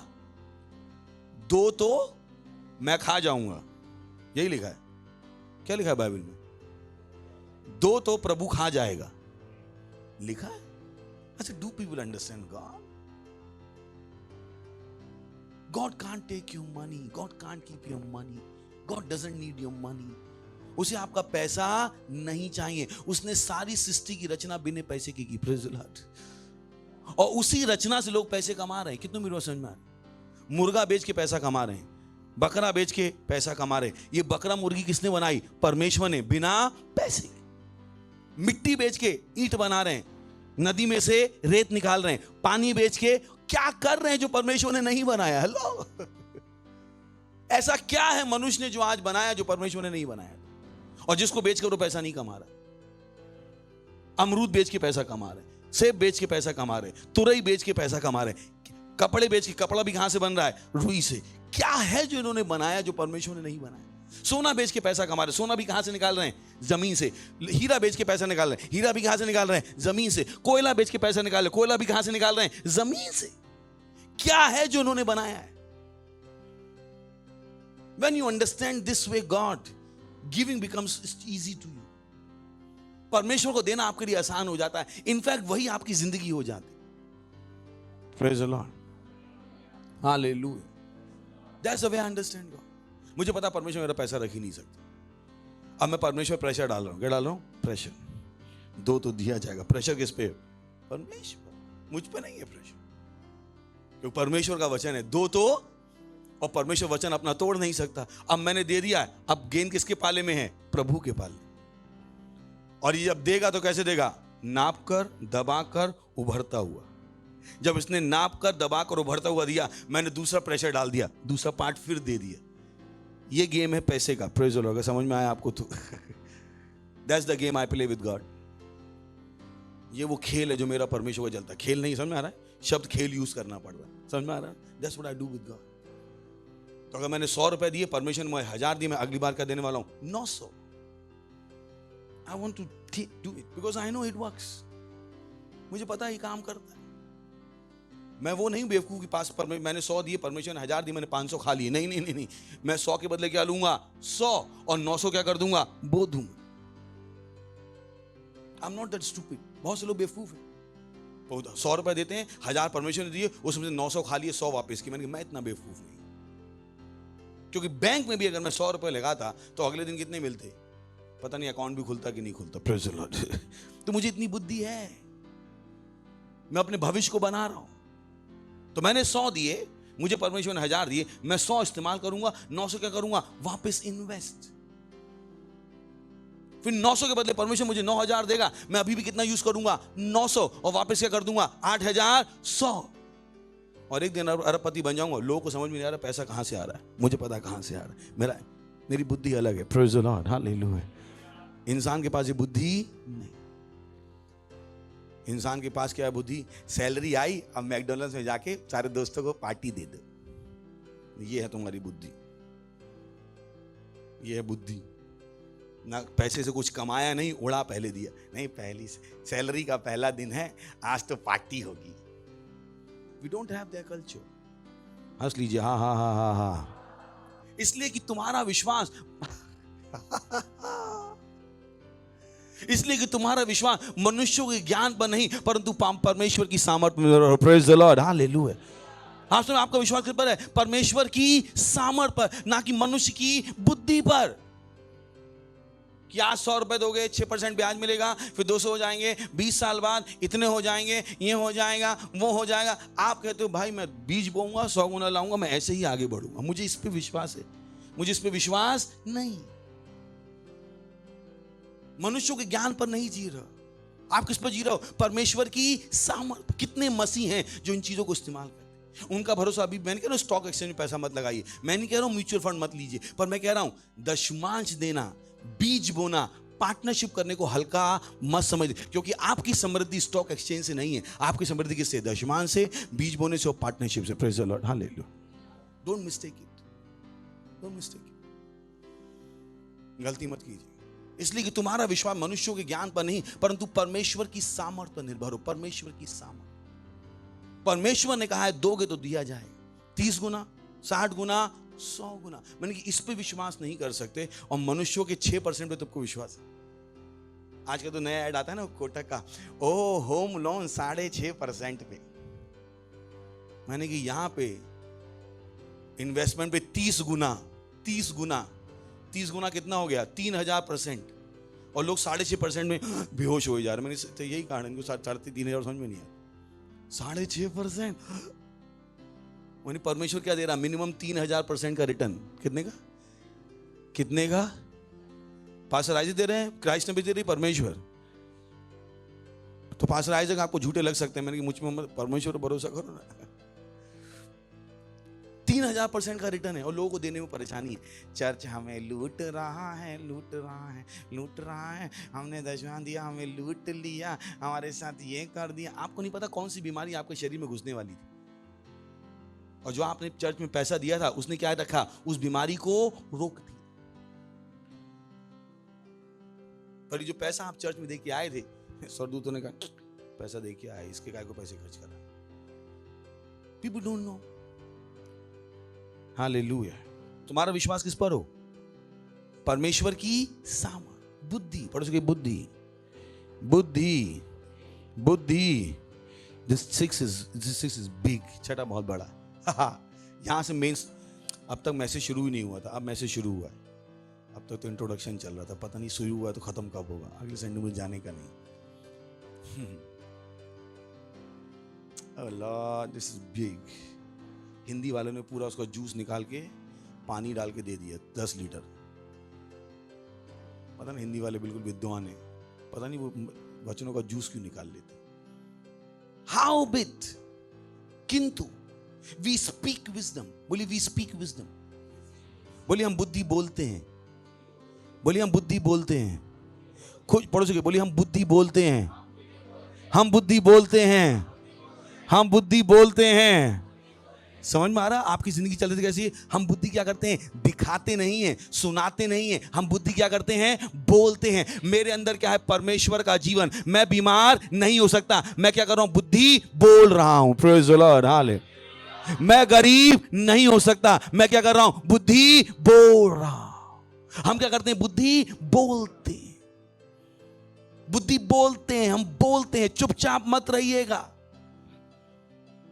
2 तो मैं खा जाऊंगा। यही लिखा है। क्या लिखा है बाइबल में? 2 तो प्रभु खा जाएगा, लिखा है। अच्छा, do people understand God? God can't take your money. God can't keep your money. God doesn't need your money. उसे आपका पैसा नहीं चाहिए। उसने सारी सृष्टि की रचना बिना पैसे की प्रेज़ द लॉर्ड। और उसी रचना से लोग पैसे कमा रहे हैं। कितनों मेरे समझ में आ रहा? मुर्गा बेच के पैसा कमा रहे हैं, बकरा बेच के पैसा कमा रहे हैं। ये बकरा मुर्गी किसने बनाई? परमेश्वर ने, बिना पैसे। मिट्टी बेच के ईंट बना रहे हैं, नदी में से रेत निकाल रहे हैं, पानी बेच के क्या कर रहे हैं जो परमेश्वर ने नहीं बनाया। हेलो, ऐसा क्या है मनुष्य ने जो आज बनाया जो परमेश्वर ने नहीं बनाया? और जिसको बेचकर वो पैसा नहीं कमा रहा। अमरूद बेच के पैसा कमा रहे, सेब बेच के पैसा कमा रहे, तुरई बेच के पैसा कमा रहे, कपड़े बेच के। कपड़ा भी कहां से बन रहा है? रुई से। क्या है जो इन्होंने बनाया जो परमेश्वर ने नहीं बनाया? सोना बेच के पैसा कमा रहे, सोना भी कहां से निकाल रहे हैं? जमीन से। हीरा बेच के पैसा निकाल रहे हैं, हीरा भी कहां से निकाल रहे हैं? जमीन से। कोयला बेच के पैसा निकाल रहे हैं, कोयला भी कहां से निकाल रहे हैं? जमीन से। क्या है जो उन्होंने बनाया है? When you understand this way, God, giving becomes easy to you. परमेश्वर को देना आपके लिए आसान हो जाता है। इनफैक्ट वही आपकी जिंदगी हो जाती। Praise the Lord. Hallelujah. That's the way I understand God. मुझे पता परमेश्वर मेरा पैसा रख ही नहीं सकता। अब मैं परमेश्वर प्रेशर डाल रहा हूं। क्या डाल रहा हूं? प्रेशर। 2 तो दिया जाएगा। प्रेशर किस पे? परमेश्वर। मुझ पे नहीं है प्रेशर, क्योंकि परमेश्वर का वचन है 2 तो और परमेश्वर वचन अपना तोड़ नहीं सकता। अब मैंने दे दिया, अब गेंद किसके पाले में है? प्रभु के पाले। और ये जब देगा तो कैसे देगा? नाप कर, दबा कर, उभरता हुआ। जब इसने नाप कर, दबा कर, उभरता हुआ दिया, मैंने दूसरा प्रेशर डाल दिया, दूसरा पार्ट फिर दे दिया। ये गेम है पैसे का। Praise the Lord. अगर समझ में आया आपको तो that's the game I play with God. ये वो खेल है जो मेरा परमेश्वर को चलता है। खेल नहीं, समझ में आ रहा है? शब्द खेल यूज करना पड़ रहा है, समझ में आ रहा है? That's what I do with God. तो अगर मैंने 100 रुपए दिए, परमेश्वर ने 1000 दिए, मैं अगली बार क्या देने वाला हूं? 900। I want to do it because I know it works. मुझे पता है ये काम करता है। मैं वो नहीं बेवकूफ के पास पर मैंने 100 दिए, परमेश्वर ने 1000 दिए, मैंने 500 खा लिए। नहीं नहीं नहीं नहीं, मैं 100 के बदले क्या लूंगा? 100, और 900 क्या कर दूंगा? वो दूंगा। I am not that stupid. बहुत से लोग बेवकूफ हैं। 100 रुपए देते हैं, 1000 परमेश्वर ने दिए, उसमें से 900 खा लिए, 100 वापस की। मैंने कहा मैं इतना बेवकूफ नहीं। क्योंकि बैंक में भी अगर मैं 100 रुपए लगाता तो अगले दिन कितने मिलते पता नहीं, अकाउंट भी खुलता कि नहीं खुलता। Praise the Lord. तो मुझे इतनी बुद्धि है, मैं अपने भविष्य को बना रहा हूं। तो मैंने 100 दिए, मुझे परमेश्वर ने 1000 दिए, मैं 100 इस्तेमाल करूंगा, 900 क्या करूंगा? वापस इन्वेस्ट। फिर 900 के बदले परमेश्वर मुझे 9000 देगा, मैं अभी भी कितना यूज करूंगा? 900, और वापस क्या कर दूंगा? 8100। और एक दिन अरबपति बन जाऊंगा। लोगों को समझ में नहीं आ रहा पैसा कहां से आ रहा है, मुझे पता कहां से आ रहा है। मेरी बुद्धि अलग है। Praise the Lord, hallelujah. इंसान के पास ये बुद्धि नहीं। इंसान के पास क्या है बुद्धि? सैलरी आई, अब मैकडॉनल्ड्स में जाके सारे दोस्तों को पार्टी दे दो। ये है तुम्हारी बुद्धि। ये है बुद्धि। ना पैसे से कुछ कमाया नहीं, उड़ा पहले दिया। नहीं, पहली सैलरी का पहला दिन है, आज तो पार्टी होगी। We don't have that culture. हंस लीजिए, हाँ हाँ हाँ हाँ हाँ। इसलिए कि तुम्हारा विश्वास इसलिए कि तुम्हारा विश्वास मनुष्यों के ज्ञान पर नहीं, परंतु परमेश्वर की सामर्थ्य में। Praise the Lord, hallelujah. आपका विश्वास किस पर है? परमेश्वर की सामर्थ्य पर, ना कि मनुष्य की बुद्धि पर। कि आज 100 रुपए दोगे, 6% ब्याज मिलेगा, फिर 200 हो जाएंगे, 20 साल बाद इतने हो जाएंगे, ये हो जाएगा, वो हो जाएगा। आप कहते हो भाई मैं बीज बोऊंगा, 100 गुना लाऊंगा, मैं ऐसे ही आगे बढ़ूंगा। मुझे इस पे विश्वास है। मुझे इस पे विश्वास नहीं। मनुष्यों के ज्ञान पर नहीं जी रहा। आप किस पर जी रहे हो? परमेश्वर की सामर्थ्य। कितने मसीह हैं जो इन चीजों को इस्तेमाल करते हैं। उनका भरोसा अभी, मैंने कह रहा हूं स्टॉक एक्सचेंज में पैसा मत लगाइए, मैं नहीं कह रहा हूं म्यूचुअल फंड मत लीजिए, पर मैं कह रहा हूं दशमांश देना, बीज बोना, पार्टनरशिप करने को हल्का मत समझिए। क्योंकि आपकी समृद्धि स्टॉक एक्सचेंज से नहीं है। आपकी समृद्धि किससे? दशमांश से, बीज बोने से और पार्टनरशिप से। Praise the Lord, hallelujah. Don't mistake it, don't mistake it. गलती मत कीजिए। इसलिए कि तुम्हारा विश्वास मनुष्यों के ज्ञान पर नहीं, परंतु परमेश्वर की सामर्थ्य पर निर्भर हो। परमेश्वर की सामर्थ्य। परमेश्वर ने कहा है दोगे तो दिया जाए, 30 गुना, 60 गुना, 100 गुना। मैंने कि इस पे विश्वास नहीं कर सकते, और मनुष्यों के 6% पे तुमको विश्वास है। आज का तो नया ऐड आता है ना कोटक का, ओ होम लोन 6.5% पे। मैंने कि यहां पे इन्वेस्टमेंट पे 30 गुना, 30 गुना, 30 गुना कितना हो गया? 3000%। और लोग 6.5% में बेहोश हो जा रहे। मैंने तो यही कारण, इनको 3,500 समझ में नहीं आया। 6.5%। मैंने परमेश्वर क्या दे रहा? मिनिमम 3000% का रिटर्न। कितने का? कितने का? पास्टर आइजक दे रहे हैं, क्राइस्ट ने भी दे रही, परमेश्वर। तो पास्टर आइजक आपको झूठे लग सकते हैं, मैंने कि मुझ में परमेश्वर पर भरोसा करो ना। 3000% का रिटर्न है, और लोगों को देने में परेशानी है। चर्च हमें लूट रहा है, लूट रहा है, लूट रहा है, हमने दशवां दिया, हमें लूट लिया, हमारे साथ ये कर दिया। आपको नहीं पता कौन सी बीमारी आपके शरीर में घुसने वाली थी, और जो आपने चर्च में पैसा दिया था उसने क्या रखा? उस बीमारी को रोक दिया। पर जो पैसा आप चर्च में दे के आए थे, सरदूतों ने कहा पैसा दे के आए, इसके काय को पैसे खर्च करा। People don't know. हालेलुया। तुम्हारा विश्वास किस पर हो? परमेश्वर की सामर्थ्य। बुद्धि, पढ़ो कि बुद्धि, बुद्धि, बुद्धि। This six is big, छठा बहुत बड़ा। यहां से मेन, अब तक मैसेज शुरू ही नहीं हुआ था, अब मैसेज शुरू हुआ है। अब तक तो इंट्रोडक्शन चल रहा था, पता नहीं शुरू हुआ तो खत्म कब होगा। अगले संडे में जाने का नहीं। Oh Lord, this is big. Hindi वालों ने पूरा उसका जूस निकाल के पानी डाल के दे दिया 10 लीटर। पता नहीं हिंदी वाले बिल्कुल विद्वान है, पता नहीं वो वचनों का जूस क्यों निकाल लेते। हाउ बिट, किंतु वी स्पीक विजडम। बोलिए वी स्पीक विजडम। बोलिए हम बुद्धि बोलते हैं। बोलिए हम बुद्धि बोलते हैं। खुद पड़ोसी के बोलिए हम बुद्धि बोलते हैं। हम बुद्धि बोलते हैं। हम बुद्धि बोलते हैं। समझ में आ रहा आपकी जिंदगी चल रही कैसी? हम बुद्धि क्या करते हैं? दिखाते नहीं हैं, सुनाते नहीं हैं, हम बुद्धि क्या करते हैं? बोलते हैं। मेरे अंदर क्या है? परमेश्वर का जीवन। मैं बीमार नहीं हो सकता, मैं क्या कर रहा हूं? बुद्धि बोल रहा हूं। Praise the Lord, hallelujah. मैं गरीब नहीं हो सकता, मैं क्या कर रहा हूं? बुद्धि बोल रहा हूं। हम क्या करते हैं? बुद्धि बोलते हैं। बुद्धि बोलते हैं, हम बोलते हैं। चुपचाप मत रहिएगा।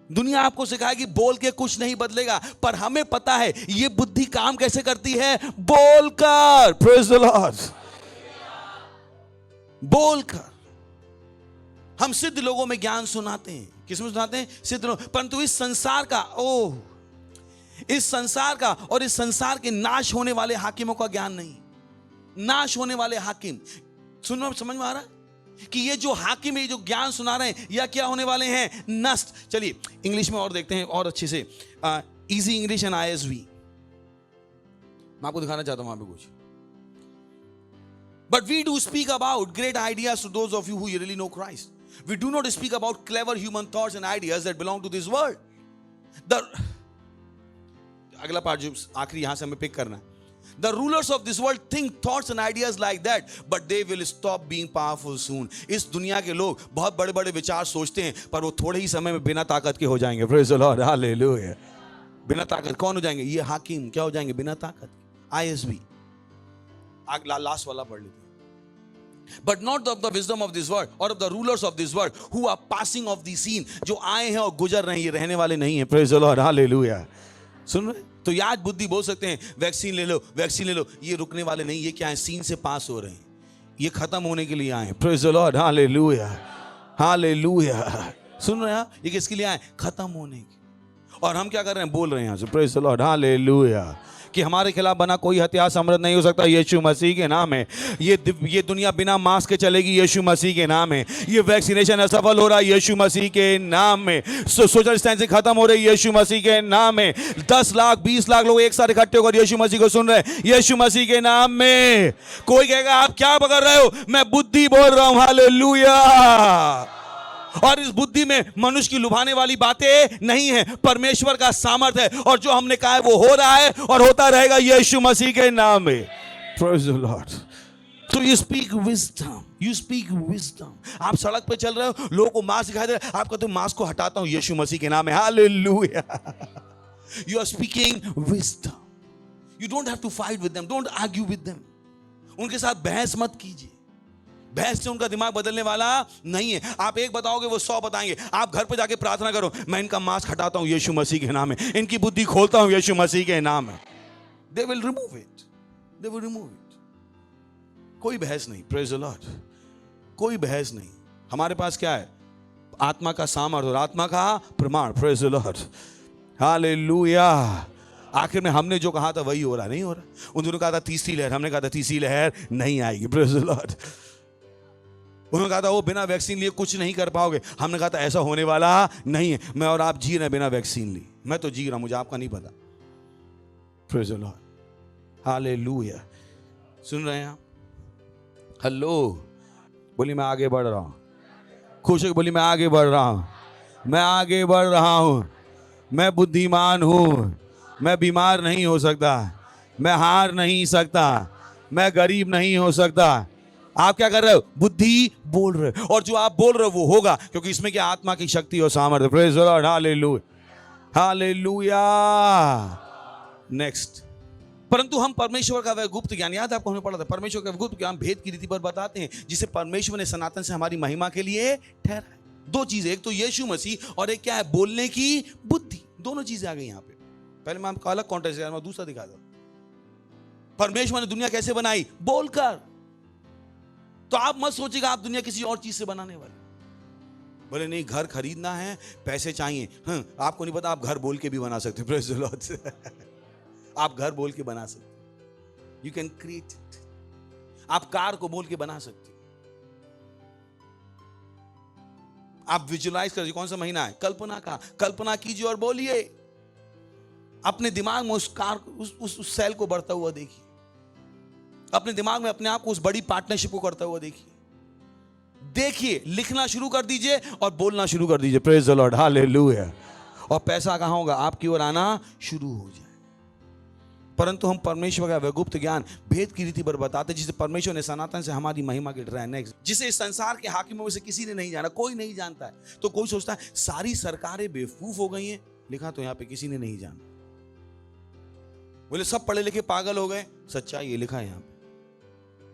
दुनिया आपको सिखाएगी बोल के कुछ नहीं बदलेगा, पर हमें पता है ये बुद्धि काम कैसे करती है? बोलकर। Praise the Lord. बोलकर हम सिद्ध लोगों में ज्ञान सुनाते हैं। किसमें सुनाते हैं? सिद्ध लोग। परंतु इस संसार का, इस संसार का और इस संसार के नाश होने वाले हाकिमों का ज्ञान नहीं। नाश होने वाले हाकिम, सुनो, समझ में आ रहा है कि ये जो हाकिम है, जो ज्ञान सुना रहे हैं, या क्या होने वाले हैं? नष्ट। चलिए इंग्लिश में और देखते हैं और अच्छे से। इजी इंग्लिश एंड ISV मैं आपको दिखाना चाहता हूं वहां पे कुछ। But we do speak about great ideas to those of you who really know Christ. We do not speak about clever human thoughts and ideas that belong to this world. अगला पार्ट जो आखिरी यहां से हमें पिक करना है। The rulers of this world think thoughts and ideas like that, but they will stop being powerful soon. इस दुनिया के लोग बहुत बड़े बड़े विचार सोचते हैं, पर वो थोड़े ही समय में बिना ताकत के हो जाएंगे। Praise the Lord, hallelujah. बिना ताकत कौन हो जाएंगे? ये हाकिम क्या हो जाएंगे? बिना ताकत। ISV लास्ट वाला पढ़ लेते हैं। But not of the wisdom of this world or of the rulers of this world who are passing off the scene. जो आए हैं और गुजर रहे हैं, ये रहने वाले नहीं हैं। Praise the Lord, hallelujah. सुन रहे? तो ये आज बुद्धि बोल सकते हैं वैक्सीन ले लो, वैक्सीन ले लो, ये रुकने वाले नहीं। ये क्या है? सीन से पास हो रहे हैं, ये खत्म होने के लिए आए हैं। Praise the Lord, hallelujah, hallelujah. सुन रहे हैं? ये किसके लिए आए? खत्म होने के। और हम क्या कर रहे हैं? बोल रहे हैं यहां से। प्रेज़ द लॉर्ड, हालेलुया, कि हमारे खिलाफ बना कोई हथियार समृद्ध नहीं हो सकता, यीशु मसीह के नाम है। ये दुनिया बिना मास्क के चलेगी, यीशु मसीह के नाम है। ये वैक्सीनेशन असफल हो रहा है, यीशु मसीह के नाम में। सोशल डिस्टेंसिंग खत्म हो रही है, यीशु मसीह के नाम में। 10 लाख 20 लाख लोग एक साथ इकट्ठे होकर यीशु मसीह को सुन रहे हैं, यीशु मसीह के नाम में। कोई कहेगा आप क्या पकड़ रहे हो? मैं बुद्धि बोल रहा हूं। हालेलुया। और इस बुद्धि में मनुष्य की लुभाने वाली बातें नहीं है, परमेश्वर का सामर्थ्य है। और जो हमने कहा है वो हो रहा है और होता रहेगा, यीशु मसीह के नाम में। Praise the Lord. So you speak wisdom. You speak wisdom. आप सड़क पे चल रहे हो, लोगों को मास्क दिखाई दे रहा है, आप कहते हो मास्क को हटाता हूं, यीशु मसीह के नाम में। Hallelujah. You are speaking wisdom. You don't have to fight with them. Don't argue with them. उनके साथ बहस मत कीजिए। बहस से उनका दिमाग बदलने वाला नहीं है। आप एक बताओगे, वो 100 बताएंगे। आप घर पे जाके प्रार्थना करो, मैं इनका मास्क हटाता हूं यीशु मसीह के नाम में, इनकी बुद्धि खोलता हूं यीशु मसीह के नाम में। They will remove it. They will remove it. कोई बहस नहीं। Praise the Lord. कोई बहस नहीं। हमारे पास क्या है? आत्मा का सामर्थ और आत्मा का प्रमाण। Praise the Lord. हालेलुया। आखिर में हमने जो कहा था वही हो रहा, नहीं हो रहा। उन दोनों कहा था तीसरी लहर, हमने कहा था तीसरी लहर नहीं आएगी। Praise the Lord. उन्होंने कहा था वो बिना वैक्सीन लिए कुछ नहीं कर पाओगे, हमने कहा था ऐसा होने वाला नहीं है। मैं और आप जी रहे हैं बिना वैक्सीन ली, मैं तो जी रहा हूं, मुझे आपका नहीं पता। Praise the Lord, hallelujah. सुन रहे हैं आप? हेलो, बोली मैं आगे बढ़ रहा हूं। खुश हो बोली मैं आगे बढ़ रहा हूं, मैं आगे बढ़ रहा हूं, मैं बुद्धिमान हूं, मैं बीमार नहीं हो सकता, मैं हार नहीं सकता, मैं गरीब नहीं हो सकता। आप क्या कर रहे हो? बुद्धि बोल रहे हो, और जो आप बोल रहे हो वो होगा, क्योंकि इसमें क्या? आत्मा की शक्ति और सामर्थ्य। Praise the Lord, hallelujah, hallelujah. Next, परंतु हम परमेश्वर का वह गुप्त ज्ञान, याद आपको हमने पढ़ा था, परमेश्वर का गुप्त ज्ञान भेद की रीति पर बताते हैं, जिसे परमेश्वर ने सनातन से हमारी महिमा के लिए ठहरा। दो चीजें, एक तो यीशु मसीह और एक क्या है? बोलने की बुद्धि। दोनों चीजें आ गई यहां पे। पहले मैं आपको अलग कॉन्टेक्स्ट मैं दूसरा दिखा दूं। परमेश्वर ने दुनिया कैसे बनाई? बोलकर। तो आप मत सोचिएगा आप दुनिया किसी और चीज से बनाने वाले। बोले नहीं, घर खरीदना है, पैसे चाहिए। हाँ, आपको नहीं पता, आप घर बोल के भी बना सकते। Praise the Lord. आप घर बोल के बना सकते, यू कैन क्रिएट इट। आप कार को बोल के बना सकते। आप विजुलाइज करिए, कौन सा महीना है, कल्पना का, कल्पना कीजिए और बोलिए। अपने दिमाग में उस कार, उस सेल को बढ़ता हुआ देखिए। अपने दिमाग में अपने आप को उस बड़ी पार्टनरशिप को करता हुआ देखिए। देखिए, लिखना शुरू कर दीजिए और बोलना शुरू कर दीजिए। Praise the Lord, hallelujah. और पैसा कहां होगा, आपकी ओर आना शुरू हो जाए। परंतु हम परमेश्वर का वह गुप्त ज्ञान भेद की रीति पर बताते, जिसे परमेश्वर ने सनातन से हमारी महिमा के डराया। नेक्स्ट, जिसे इस संसार के हाकिमों में से किसी ने नहीं जाना, कोई नहीं जानता है। तो कोई सोचता है सारी सरकारें बेवकूफ हो गई हैं। लिखा तो यहां पे किसी ने नहीं जाना। बोले सब पढ़े लिखे पागल हो गए, सच्चाई ये लिखा है यहां पे,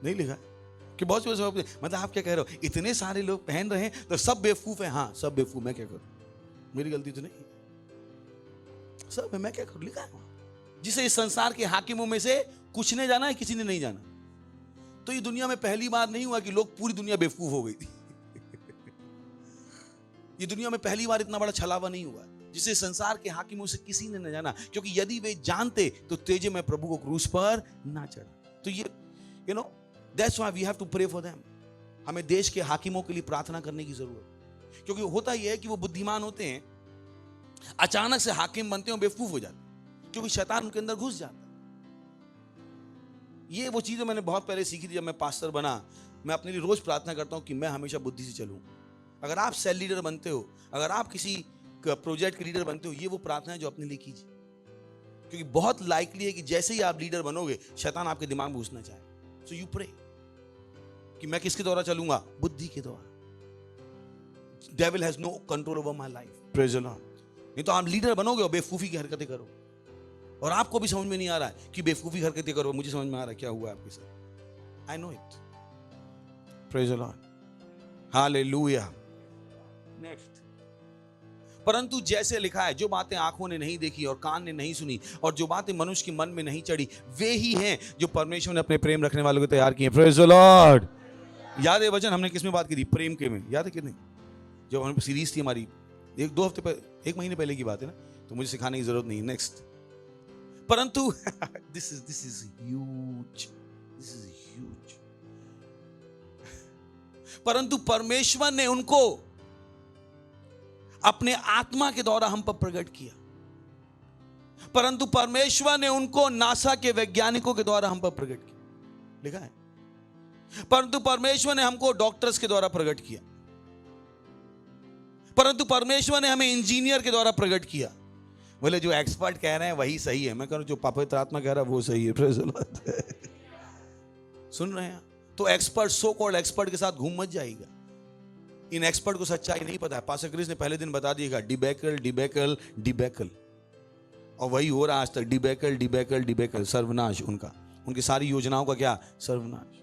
नहीं लिखा है कि बहुत से, मतलब आप क्या कह रहे हो, इतने सारे लोग पहन रहे हैं तो सब बेवकूफ है। हाँ, सब बेवकूफ, मैं क्या करूं, मेरी गलती तो नहीं, सब है, मैं क्या करूं, लिखा है। जिसे इस संसार के हाकिमों में से कुछ ने जाना है, किसी ने नहीं जाना। तो ये दुनिया में पहली बार नहीं हुआ कि लोग, पूरी दुनिया बेवकूफ हो गई थी। ये दुनिया में पहली बार इतना बड़ा छलावा नहीं हुआ जिसे संसार के हाकिमों से किसी ने न जाना, क्योंकि यदि वे जानते तो तेजे में प्रभु को क्रूस पर ना चढ़ा। तो ये you know that's why we have to pray for them. हमें देश के हाकिमों के लिए प्रार्थना करने की जरूरत है, क्योंकि होता यह है कि वो बुद्धिमान होते हैं, अचानक से हाकिम बनते हैं, बेवकूफ हो जाते हैं, क्योंकि शैतान उनके अंदर घुस जाता है। ये वो चीजें मैंने बहुत पहले सीखी थी जब मैं पास्टर बना। मैं अपने लिए रोज प्रार्थना करता हूं कि मैं हमेशा बुद्धि से चलूं। अगर आप सेल लीडर बनते हो, अगर आप किसी प्रोजेक्ट के लीडर बनते हो, ये वो प्रार्थना है जो अपने लिए कीजिए, क्योंकि बहुत लाइकली है कि जैसे ही आप लीडर बनोगे, शैतान आपके दिमाग में घुसना चाहे। सो यू प्रे कि मैं किसके द्वारा चलूंगा, बुद्धि के द्वारा। Devil has no control over my life. Praise the lord. नहीं तो आप लीडर बनोगे और बेवकूफी की हरकतें करो, और आपको भी समझ में नहीं आ रहा है कि बेवकूफी हरकतें करो। मुझे समझ में आ रहा है क्या हुआ आपके साथ, आई know it. Praise the Lord, hallelujah. Next, परंतु जैसे लिखा है, जो बातें आंखों ने नहीं देखी और कान ने नहीं सुनी और जो बातें मनुष्य के मन में नहीं चढ़ी, वे ही हैं जो परमेश्वर ने अपने प्रेम रखने वालों को तैयार किए। Praise the Lord. याद है वचन हमने किसमें बात की थी, प्रेम के में, याद है कि नहीं? जब हम सीरीज थी हमारी, एक महीने पहले की बात है ना, तो मुझे सिखाने की जरूरत नहीं। नेक्स्ट, परंतु दिस इज ह्यूज, परंतु परमेश्वर ने उनको अपने आत्मा के द्वारा हम पर प्रकट किया। परंतु परमेश्वर ने उनको नासा के वैज्ञानिकों के द्वारा हम पर प्रकट किया, लिखा है। परंतु परमेश्वर ने हमको डॉक्टर्स के द्वारा प्रकट किया। परंतु परमेश्वर ने हमें इंजीनियर के द्वारा प्रकट किया। बोले जो एक्सपर्ट कह रहे हैं वही सही है, मैं कह रहा हूं जो पवित्र आत्मा कह रहा है वो सही है। Praise the Lord. सुन रहे हैं? तो एक्सपर्ट, सो कॉल्ड एक्सपर्ट के साथ घूम मत जाएगा। इन एक्सपर्ट को सच्चाई नहीं पता है। पास्टर क्रिस ने पहले दिन बता दिया, डिबेकल डिबेकल डिबेकल, और वही हो रहा आज तक। डिबेकल डिबेकल डिबेकल, सर्वनाश उनका, उनकी सारी योजनाओं का क्या, सर्वनाश।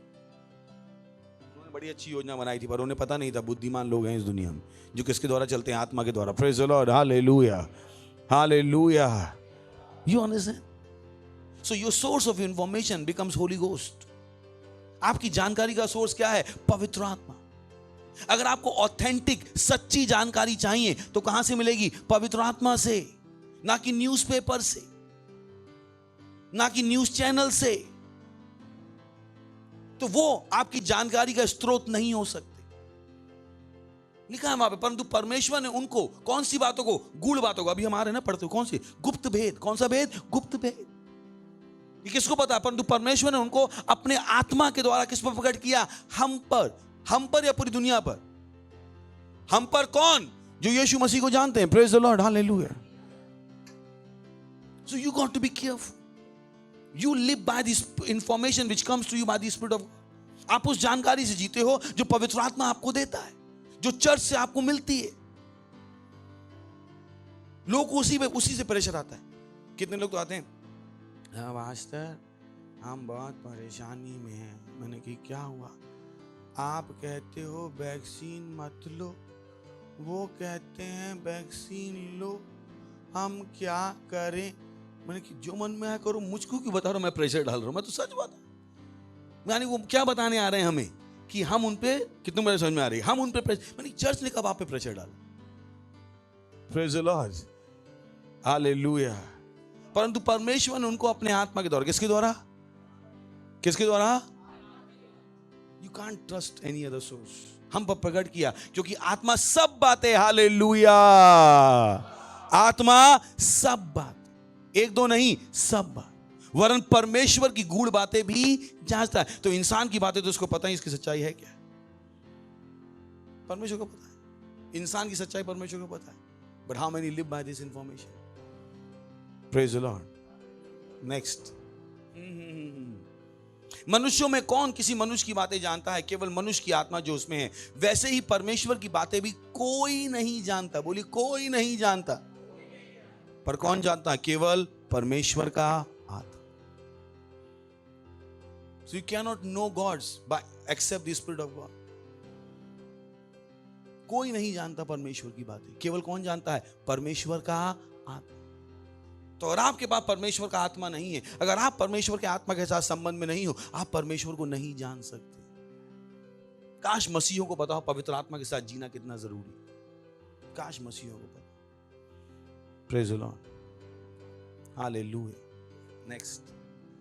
उन्होंने बड़ी अच्छी योजना बनाई थी, पर उन्हें पता नहीं था बुद्धिमान लोग हैं इस दुनिया में जो किसके द्वारा चलते हैं, आत्मा के द्वारा। Praise the Lord, hallelujah, hallelujah. You understand? So your source of information becomes Holi ghost. आपकी जानकारी का सोर्स क्या है? पवित्र आत्मा। अगर आपको ऑथेंटिक, सच्ची जानकारी चाहिए तो कहां से मिलेगी? पवित्र आत्मा से, ना कि न्यूज़पेपर से, ना कि न्यूज़ चैनल से। तो वो आपकी जानकारी का स्रोत नहीं हो सकते। लिखा है वहां पे, परंतु परमेश्वर ने उनको कौन सी बातों को? गूढ़ बातों को। अभी हमारे ना पढ़ते हो कौन सी? गुप्त भेद। कौन सा भेद? गुप्त भेद। ये किसको पता है? परंतु परमेश्वर ने उनको अपने आत्मा के द्वारा किस पर प्रकट किया? हम पर। हम पर या पूरी दुनिया पर? हम पर कौन? जो यीशु मसीह को जानते हैं। Praise the Lord, hallelujah. So you got to be careful. You live by this information which comes to you by the spirit of. आप उस जानकारी से जीते हो जो पवित्र आत्मा आपको देता है, जो चर्च से आपको मिलती है। लोग को उसी से प्रेशर आता है। कितने लोग तो आते हैं, हाँ मास्टर हम बहुत परेशानी में हैं। मैंने कहा क्या हुआ? आप कहते हो वैक्सीन मत लो, वो कहते हैं वैक्सीन लो, हम क्या करें? मैंने कि जो मन में आया करो। मुझको क्यों बता रहा हूं? मैं प्रेशर डाल रहा हूं? मैं तो सच बता, यानी वो क्या बताने आ रहे हैं हमें कि हम उन पे, कितने मेरे समझ में आ रही है, हम उन पे मैंने चर्च ने कब आप पे प्रेशर डाला? Praise the Lord, hallelujah. परंतु परमेश्वर ने उनको अपने आत्मा के द्वारा, किसके द्वारा? किसके द्वारा? You can't trust any other source. हम पर प्रकट किया, क्योंकि आत्मा सब बातें, हालेलुया, आत्मा सब बात, एक दो नहीं, सब बात, वरन परमेश्वर की गूढ़ बातें भी जांचता है। तो इंसान की बातें तो उसको पता ही, इसकी सच्चाई है क्या? परमेश्वर को पता है, इंसान की सच्चाई परमेश्वर को पता है। But how many live by this information? Praise the Lord. Next, मनुष्यों में कौन किसी मनुष्य की बातें जानता है? केवल मनुष्य की आत्मा जो उसमें है। वैसे ही परमेश्वर की बातें भी कोई नहीं जानता। बोली, कोई नहीं जानता। पर कौन जानता है? केवल परमेश्वर का आत्मा। So you cannot know God's by except the Spirit of God. कोई नहीं जानता परमेश्वर की बातें, केवल कौन जानता है? परमेश्वर का आत्मा। तो अगर आपके पास परमेश्वर का आत्मा नहीं है, अगर आप परमेश्वर के आत्मा के साथ संबंध में नहीं हो, आप परमेश्वर को नहीं जान सकते। काश मसीहों को पता हो पवित्र आत्मा के साथ जीना कितना जरूरी है। काश मसीहों को पता। Praise the Lord, hallelujah. Next,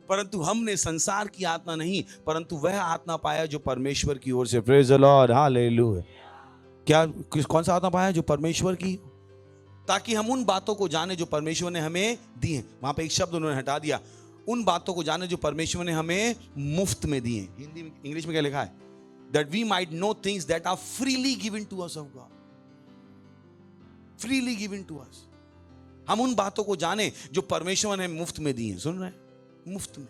परंतु हमने संसार की आत्मा नहीं, परंतु वह आत्मा पाया जो परमेश्वर की ओर से। Praise the Lord, hallelujah. क्या, कौन सा आत्मा पाया? जो परमेश्वर की, ताकि हम उन बातों को जाने जो परमेश्वर ने हमें दी हैं। वहां पे एक शब्द उन्होंने हटा दिया, उन बातों को जाने जो परमेश्वर ने हमें मुफ्त में दी हैं। हिंदी में, इंग्लिश में क्या लिखा है? That we might know things that are freely given to us of God. Freely given to us. हम उन बातों को जाने जो परमेश्वर ने मुफ्त में दी हैं। सुन रहे हैं? मुफ्त में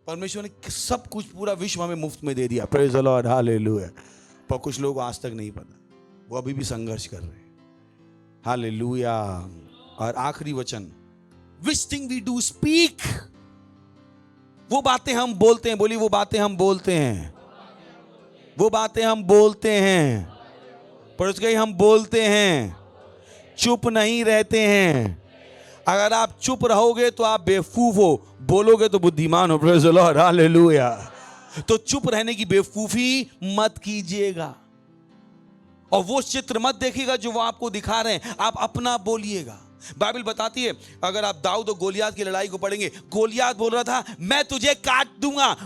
परमेश्वर ने सब कुछ, पूरा विश्व हमें मुफ्त में दे दिया। Praise the Lord, hallelujah. पर कुछ लोग आज तक नहीं पता, वो अभी भी संघर्ष कर रहे हैं। हालेलुया। और आखिरी वचन, which thing we do speak, वो बातें हम बोलते हैं। बोली, वो बातें हम बोलते हैं, वो बातें हम बोलते हैं। पर उसके हम बोलते हैं, चुप नहीं रहते हैं। अगर आप चुप रहोगे तो आप बेवकूफ हो, बोलोगे तो बुद्धिमान हो। Praise the Lord, hallelujah. तो चुप रहने की बेवकूफी मत कीजिएगा, और वो चित्र मत देखिएगा जो वो आपको दिखा रहे हैं, आप अपना बोलिएगा। बाइबल बताती है, अगर आप दाऊद और गोलियात की लड़ाई को पढ़ेंगे, गोलियात बोल रहा था मैं तुझे काट दूंगा,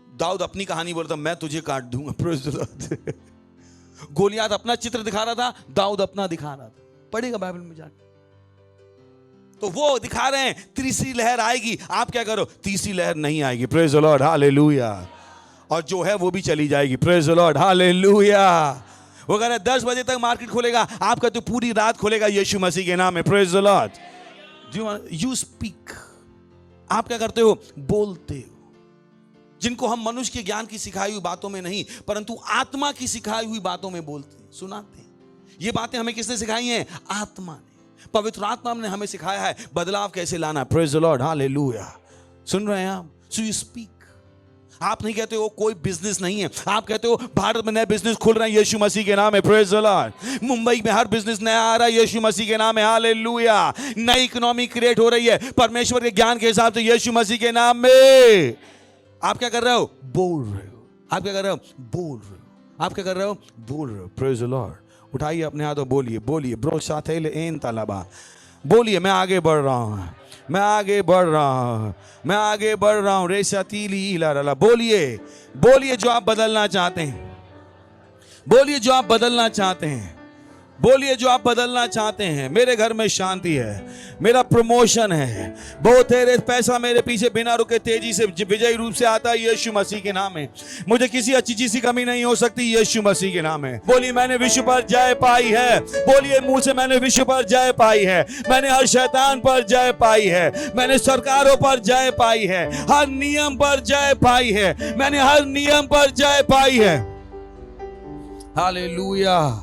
दाऊद अपनी कहानी बोल रहा था मैं तुझे काट दूंगा। Praise the Lord. गोलियात अपना चित्र दिखा रहा था, दाऊद अपना दिखा रहा था। पढ़ेगा बाइबल में जाके, तो वो दिखा रहे हैं तीसरी लहर आएगी, आप क्या करो? तीसरी लहर नहीं आएगी। Praise the Lord, hallelujah. और जो है वो भी चली जाएगी। Praise the Lord, hallelujah. वो कह रहे 10 बजे तक मार्केट खुलेगा, आपका तो पूरी रात खुलेगा यीशु मसीह के नाम में। Praise the Lord. You speak, आप क्या करते हो? बोलते हो। जिनको हम मनुष्य के ज्ञान की सिखाई हुई बातों में नहीं, परंतु आत्मा की सिखाई हुई बातों में बोलते हैं, सुनाते हैं। ये बातें हमें किसने सिखाई हैं? आत्मा ने, पवित्र आत्मा ने हमें सिखाया है बदलाव कैसे लाना। Praise the Lord, hallelujah. सुन रहे हैं आप? So you speak. आप नहीं कहते हो कोई बिजनेस नहीं है, आप कहते हो भारत में नए बिजनेस खुल रहे हैं यीशु मसीह के नाम है। Praise the Lord. मुंबई में हर बिजनेस नया आ रहा है यीशु मसीह के नाम है, हालेलुया। नई इकोनॉमी क्रिएट हो रही है परमेश्वर के ज्ञान के हिसाब से यीशु मसीह के नाम में। आप क्या कर रहे हो? बोल रहे हो। आप क्या कर रहे हो? बोल रहे हो। आप क्या कर रहे हो? बोल रहे हो। Praise the Lord. उठाइए अपने हाथ और बोलिए, बोलिए ब्रो साथेल एन तालाबा, बोलिए मैं आगे बढ़ रहा हूं, मैं आगे बढ़ रहा हूं, मैं आगे बढ़ रहा हूं। रेशा तीली इला, बोलिए, बोलिए जो आप बदलना चाहते हैं, बोलिए जो आप बदलना चाहते हैं, बोलिए जो आप बदलना चाहते हैं। मेरे घर में शांति है, मेरा प्रमोशन है, बहुत तेरे पैसा मेरे पीछे बिना रुके तेजी से विजयी रूप से आता है यीशु मसीह के नाम में। मुझे किसी अच्छी चीज की कमी नहीं हो सकती यीशु मसीह के नाम में। बोलिए मैंने विश्व पर जय पाई है, बोलिए मुंह से मैंने विश्व पर जय पाई है, मैंने हर शैतान पर जय पाई है, मैंने सरकारों पर जय पाई है, हर नियम पर जय पाई है, मैंने हर नियम पर जय पाई है। हालेलुया।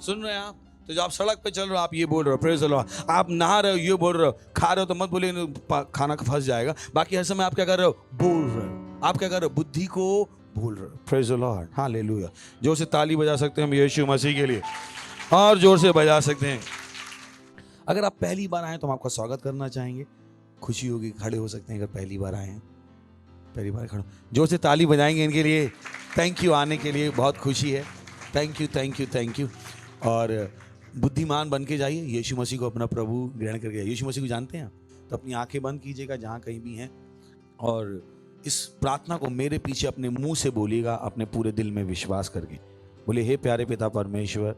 सुन रहे हैं आप? तो जब आप सड़क पे चल रहे हो आप ये बोल रहे हो, प्रेज द लॉर्ड। आप नहा रहे हो ये बोल रहे हो, खा रहे हो तो मत बोलिए खाना फंस जाएगा। बाकी हर समय आप क्या कर रहे हो? बोल रहे हो। आप क्या कर रहे हो? बुद्धि को बोल रहे हो। Praise the Lord, hallelujah. जोर से ताली बजा सकते हैं हम यीशु मसीह के लिए, और जोर से बजा सकते हैं। अगर आप पहली बार आए तो हम आपका स्वागत करना चाहेंगे, खुशी होगी, खड़े हो सकते हैं अगर पहली बार आए हैं। पहली बार खड़ा, जोर से ताली बजाएंगे इनके लिए। थैंक यू आने के लिए, बहुत खुशी है। Thank you thank you thank you. और बुद्धिमान बन के जाइए, यीशु मसीह को अपना प्रभु ग्रहण करके जाइए। यीशु मसीह को जानते हैं आप? तो अपनी आंखें बंद कीजिएगा जहाँ कहीं भी हैं, और इस प्रार्थना को मेरे पीछे अपने मुंह से बोलिएगा, अपने पूरे दिल में विश्वास करके। बोले, हे प्यारे पिता परमेश्वर,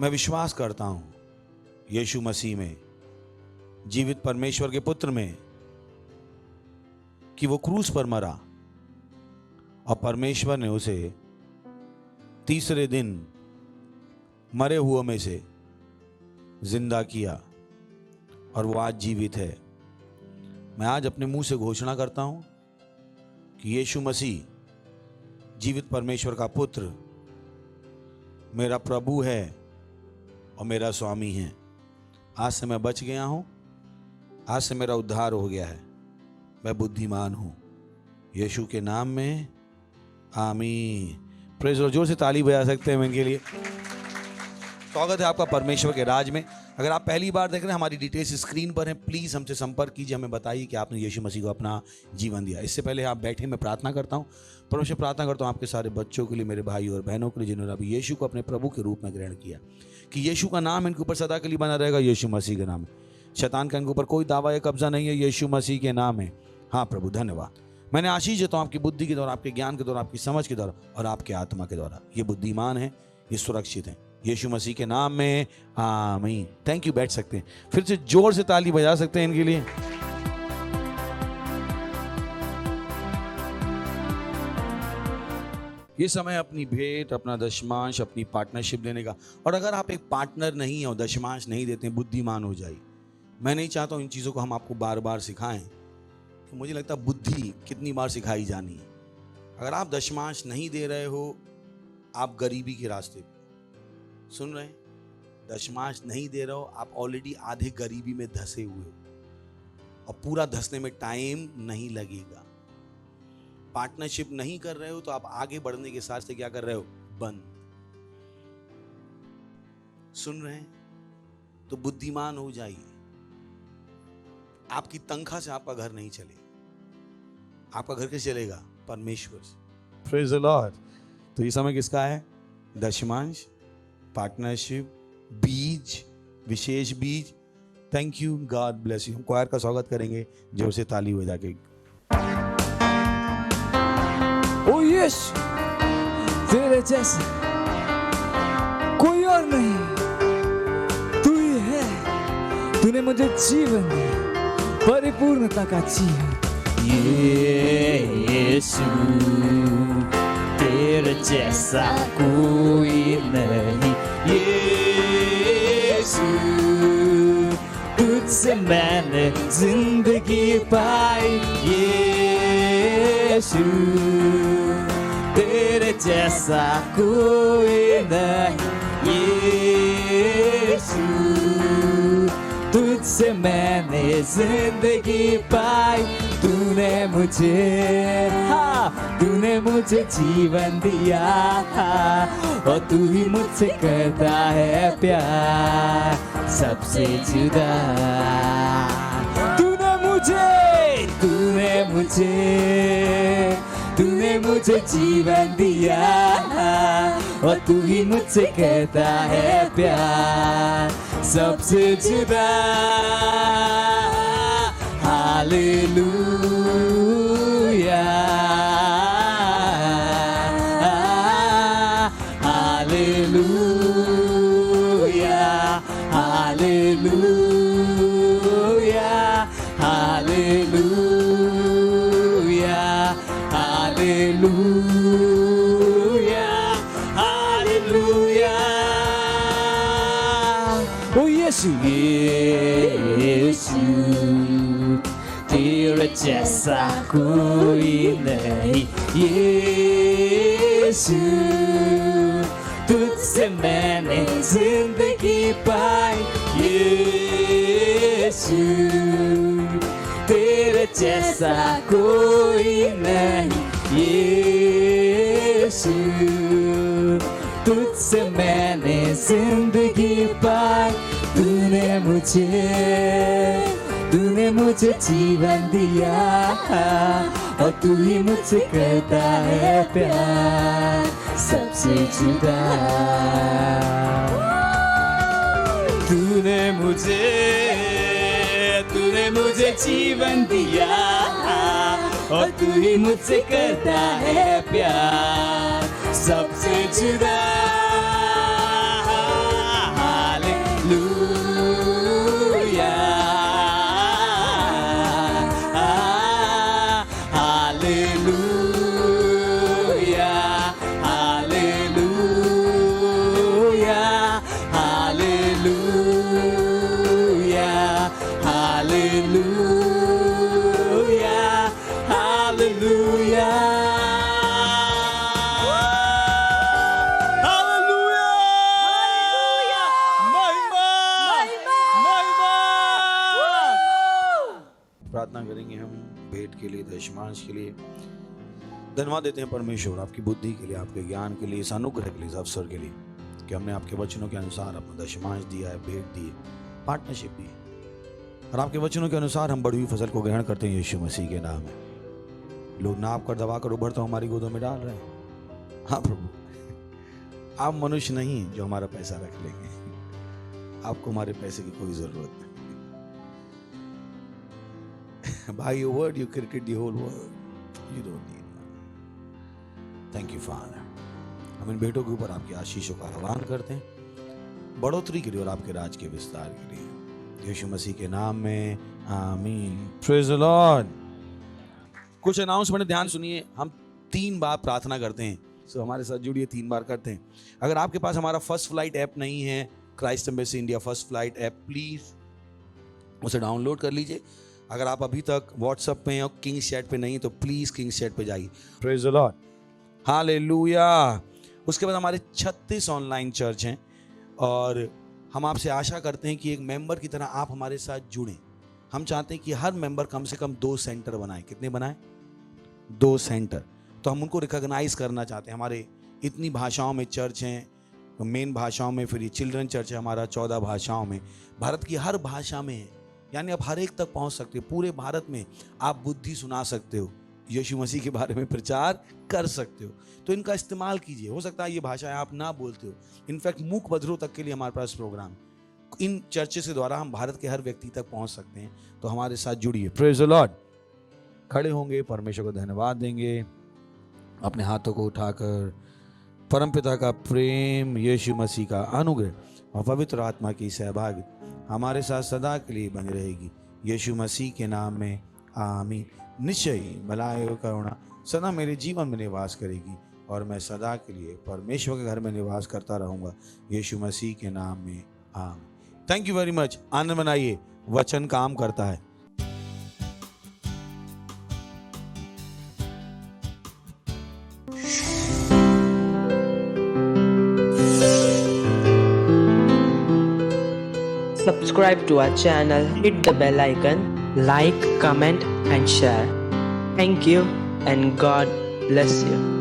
मैं विश्वास करता हूँ यीशु मसीह में, जीवित परमेश्वर के पुत्र में, कि वो क्रूस पर मरा और परमेश्वर ने उसे तीसरे दिन मरे हुओं में से जिंदा किया और वो आज जीवित है। मैं आज अपने मुंह से घोषणा करता हूं कि यीशु मसीह जीवित परमेश्वर का पुत्र मेरा प्रभु है और मेरा स्वामी है। आज से मैं बच गया हूं, आज से मेरा उद्धार हो गया है, मैं बुद्धिमान हूं, यीशु के नाम में आमीन। Praise the Lord. जोर से ताली बजा सकते हैं इनके लिए। स्वागत है आपका परमेश्वर के राज में। अगर आप पहली बार देख रहे हैं, हमारी डिटेल्स स्क्रीन पर हैं, प्लीज़ हमसे संपर्क कीजिए, हमें बताइए कि आपने यीशु मसीह को अपना जीवन दिया। इससे पहले आप बैठे, मैं प्रार्थना करता हूँ। परमेश्वर, प्रार्थना करता हूँ आपके सारे बच्चों के लिए, मेरे भाई और बहनों के लिए जिन्होंने अभी यीशु को अपने प्रभु के रूप में ग्रहण किया, कि यीशु का नाम इनके ऊपर सदा के लिए बना रहेगा। यीशु मसीह के नाम में शैतान का इनके ऊपर कोई दावा या कब्जा नहीं है, यीशु मसीह के नाम है। हाँ प्रभु, धन्यवाद। मैंने आशीष देता हूँ आपकी बुद्धि के द्वारा, आपके ज्ञान के द्वारा, आपकी समझ के द्वारा और आपके आत्मा के द्वारा। ये बुद्धिमान है, ये सुरक्षित है, यीशु मसीह के नाम में आमीन। Thank you. बैठ सकते हैं, फिर से जोर से ताली बजा सकते हैं इनके लिए। ये समय अपनी भेंट, अपना दशमांश, अपनी पार्टनरशिप देने का। और अगर आप एक पार्टनर नहीं है और दशमांश नहीं देते, बुद्धिमान हो जाइए। मैं नहीं चाहता हूं इन चीज़ों को हम आपको बार बार सिखाएं, तो मुझे लगता है बुद्धि कितनी बार सिखाई जानी है। अगर आप दशमांश नहीं दे रहे हो, आप गरीबी के रास्ते पे, सुन रहे हैं, दशमांश नहीं दे रहे हो, आप ऑलरेडी आधे गरीबी में धंसे हुए हो और पूरा धंसने में टाइम नहीं लगेगा। पार्टनरशिप नहीं कर रहे हो तो आप आगे बढ़ने के साथ से क्या कर रहे हो? बंद। सुन रहे हैं? तो बुद्धिमान हो जाइए। आपकी तनख्वाह से आपका घर नहीं चलेगा। आपका घर कैसे चलेगा? परमेश्वर से। Praise the Lord. तो ये समय किसका है? दशमांश, पार्टनरशिप, बीज, विशेष बीज। Thank you, God bless you. Choir का स्वागत करेंगे जोर से ताली बजा के। ओ यीशु, तेरे जैसा कोई और नहीं, तू ही है। तूने मुझे जीवन दिया, परिपूर्णता का जीवन। यीशु, तेरे जैसा कोई नहीं। यीशु, तुझसे मैंने जिंदगी पाई। यीशु, तेरे जैसा कोई नहीं। यीशु, तुझसे मैंने जिंदगी पाई। तूने मुझे जीवन दिया और तू ही मुझसे करता है प्यार सबसे जुदा। तूने मुझे जीवन दिया और तू ही मुझसे कहता है प्यार सबसे जुदा। Hallelujah, hallelujah, hallelujah, hallelujah, hallelujah, hallelujah. ओ यीशु, यीशु, तेरे जैसा कोई नहीं। यीशु, तुझसे मैंने जिंदगी पाई। यीशु, तेरे जैसा कोई नहीं। यीशु, तुझसे मैंने जिंदगी पाई। तूने मुझे जीवन दिया और तू ही मुझसे करता है प्यार सबसे जुदा। तूने मुझे जीवन दिया और तू ही मुझसे करता है प्यार सबसे जुदा। प्रार्थना करेंगे हम भेंट के लिए, दशमांश के लिए। धन्यवाद देते हैं परमेश्वर आपकी बुद्धि के लिए, आपके ज्ञान के लिए, इस अनुग्रह के लिए, इस अवसर के लिए कि हमने आपके वचनों के अनुसार अपना दशमांश दिया है, भेंट दी है, पार्टनरशिप दी है। और आपके वचनों के अनुसार हम बढ़ी हुई फसल को ग्रहण करते हैं यीशु मसीह के नाम में। लोग नाप कर दबा कर उभरता हमारी गोदों में डाल रहे हैं। हाँ प्रभु, आप मनुष्य नहीं जो हमारा पैसा रख लेंगे। आपको हमारे पैसे की कोई जरूरत नहीं। By your word you created the whole world. You don't need money. Thank you Father. हम इन बेटों के ऊपर आपकी आशीषों का आह्वान करते हैं, बढ़ोतरी के लिए और आपके राज के विस्तार के लिए, यीशु मसीह के नाम में आमीन। Praise the Lord. कुछ अनाउंसमेंट ध्यान सुनिए। हम 3 बार प्रार्थना करते हैं, सो हमारे साथ जुड़िए, 3 बार करते हैं। अगर आपके पास हमारा फर्स्ट फ्लाइट ऐप नहीं है, Christ embassy India first flight app, please उसे डाउनलोड कर लीजिए। अगर आप अभी तक व्हाट्सएप पे और किंग्स चैट पे नहीं तो प्लीज किंग्स चैट पे जाइए। Praise the Lord, hallelujah. उसके बाद हमारे 36 ऑनलाइन चर्च हैं और हम आपसे आशा करते हैं कि एक मेंबर की तरह आप हमारे साथ जुड़ें। हम चाहते हैं कि हर मेंबर कम से कम 2 सेंटर बनाए। कितने बनाए? 2 सेंटर। तो हम उनको रिकॉग्नाइज करना चाहते हैं। हमारे इतनी भाषाओं में चर्च हैं, मेन भाषाओं में, फिर ये चिल्ड्रन चर्च है हमारा 14 भाषाओं में, भारत की हर भाषा में है। यानी आप हर एक तक पहुंच सकते हो। पूरे भारत में आप बुद्धि सुना सकते हो, यीशु मसीह के बारे में प्रचार कर सकते हो। तो इनका इस्तेमाल कीजिए। हो सकता है ये भाषाएं आप ना बोलते हो, इनफैक्ट मूक बधिरों तक के लिए हमारे पास प्रोग्राम। इन चर्चेस के द्वारा हम भारत के हर व्यक्ति तक पहुंच सकते हैं। तो हमारे साथ जुड़िए। Praise the Lord. खड़े होंगे, परमेश्वर को धन्यवाद देंगे, अपने हाथों को उठाकर परमपिता का प्रेम, यीशु मसीह का अनुग्रह और पवित्र आत्मा की सहभागी हमारे साथ सदा के लिए बनी रहेगी। यीशु मसीह के नाम में आमीन। निश्चय ही भलाई और करुणा सदा मेरे जीवन में निवास करेगी और मैं सदा के लिए परमेश्वर के घर में निवास करता रहूँगा। यीशु मसीह के नाम में amen. Thank you very much. आनंद मनाइए, वचन काम करता है। Subscribe to our channel, hit the bell icon, like, comment and share. Thank you and God bless you.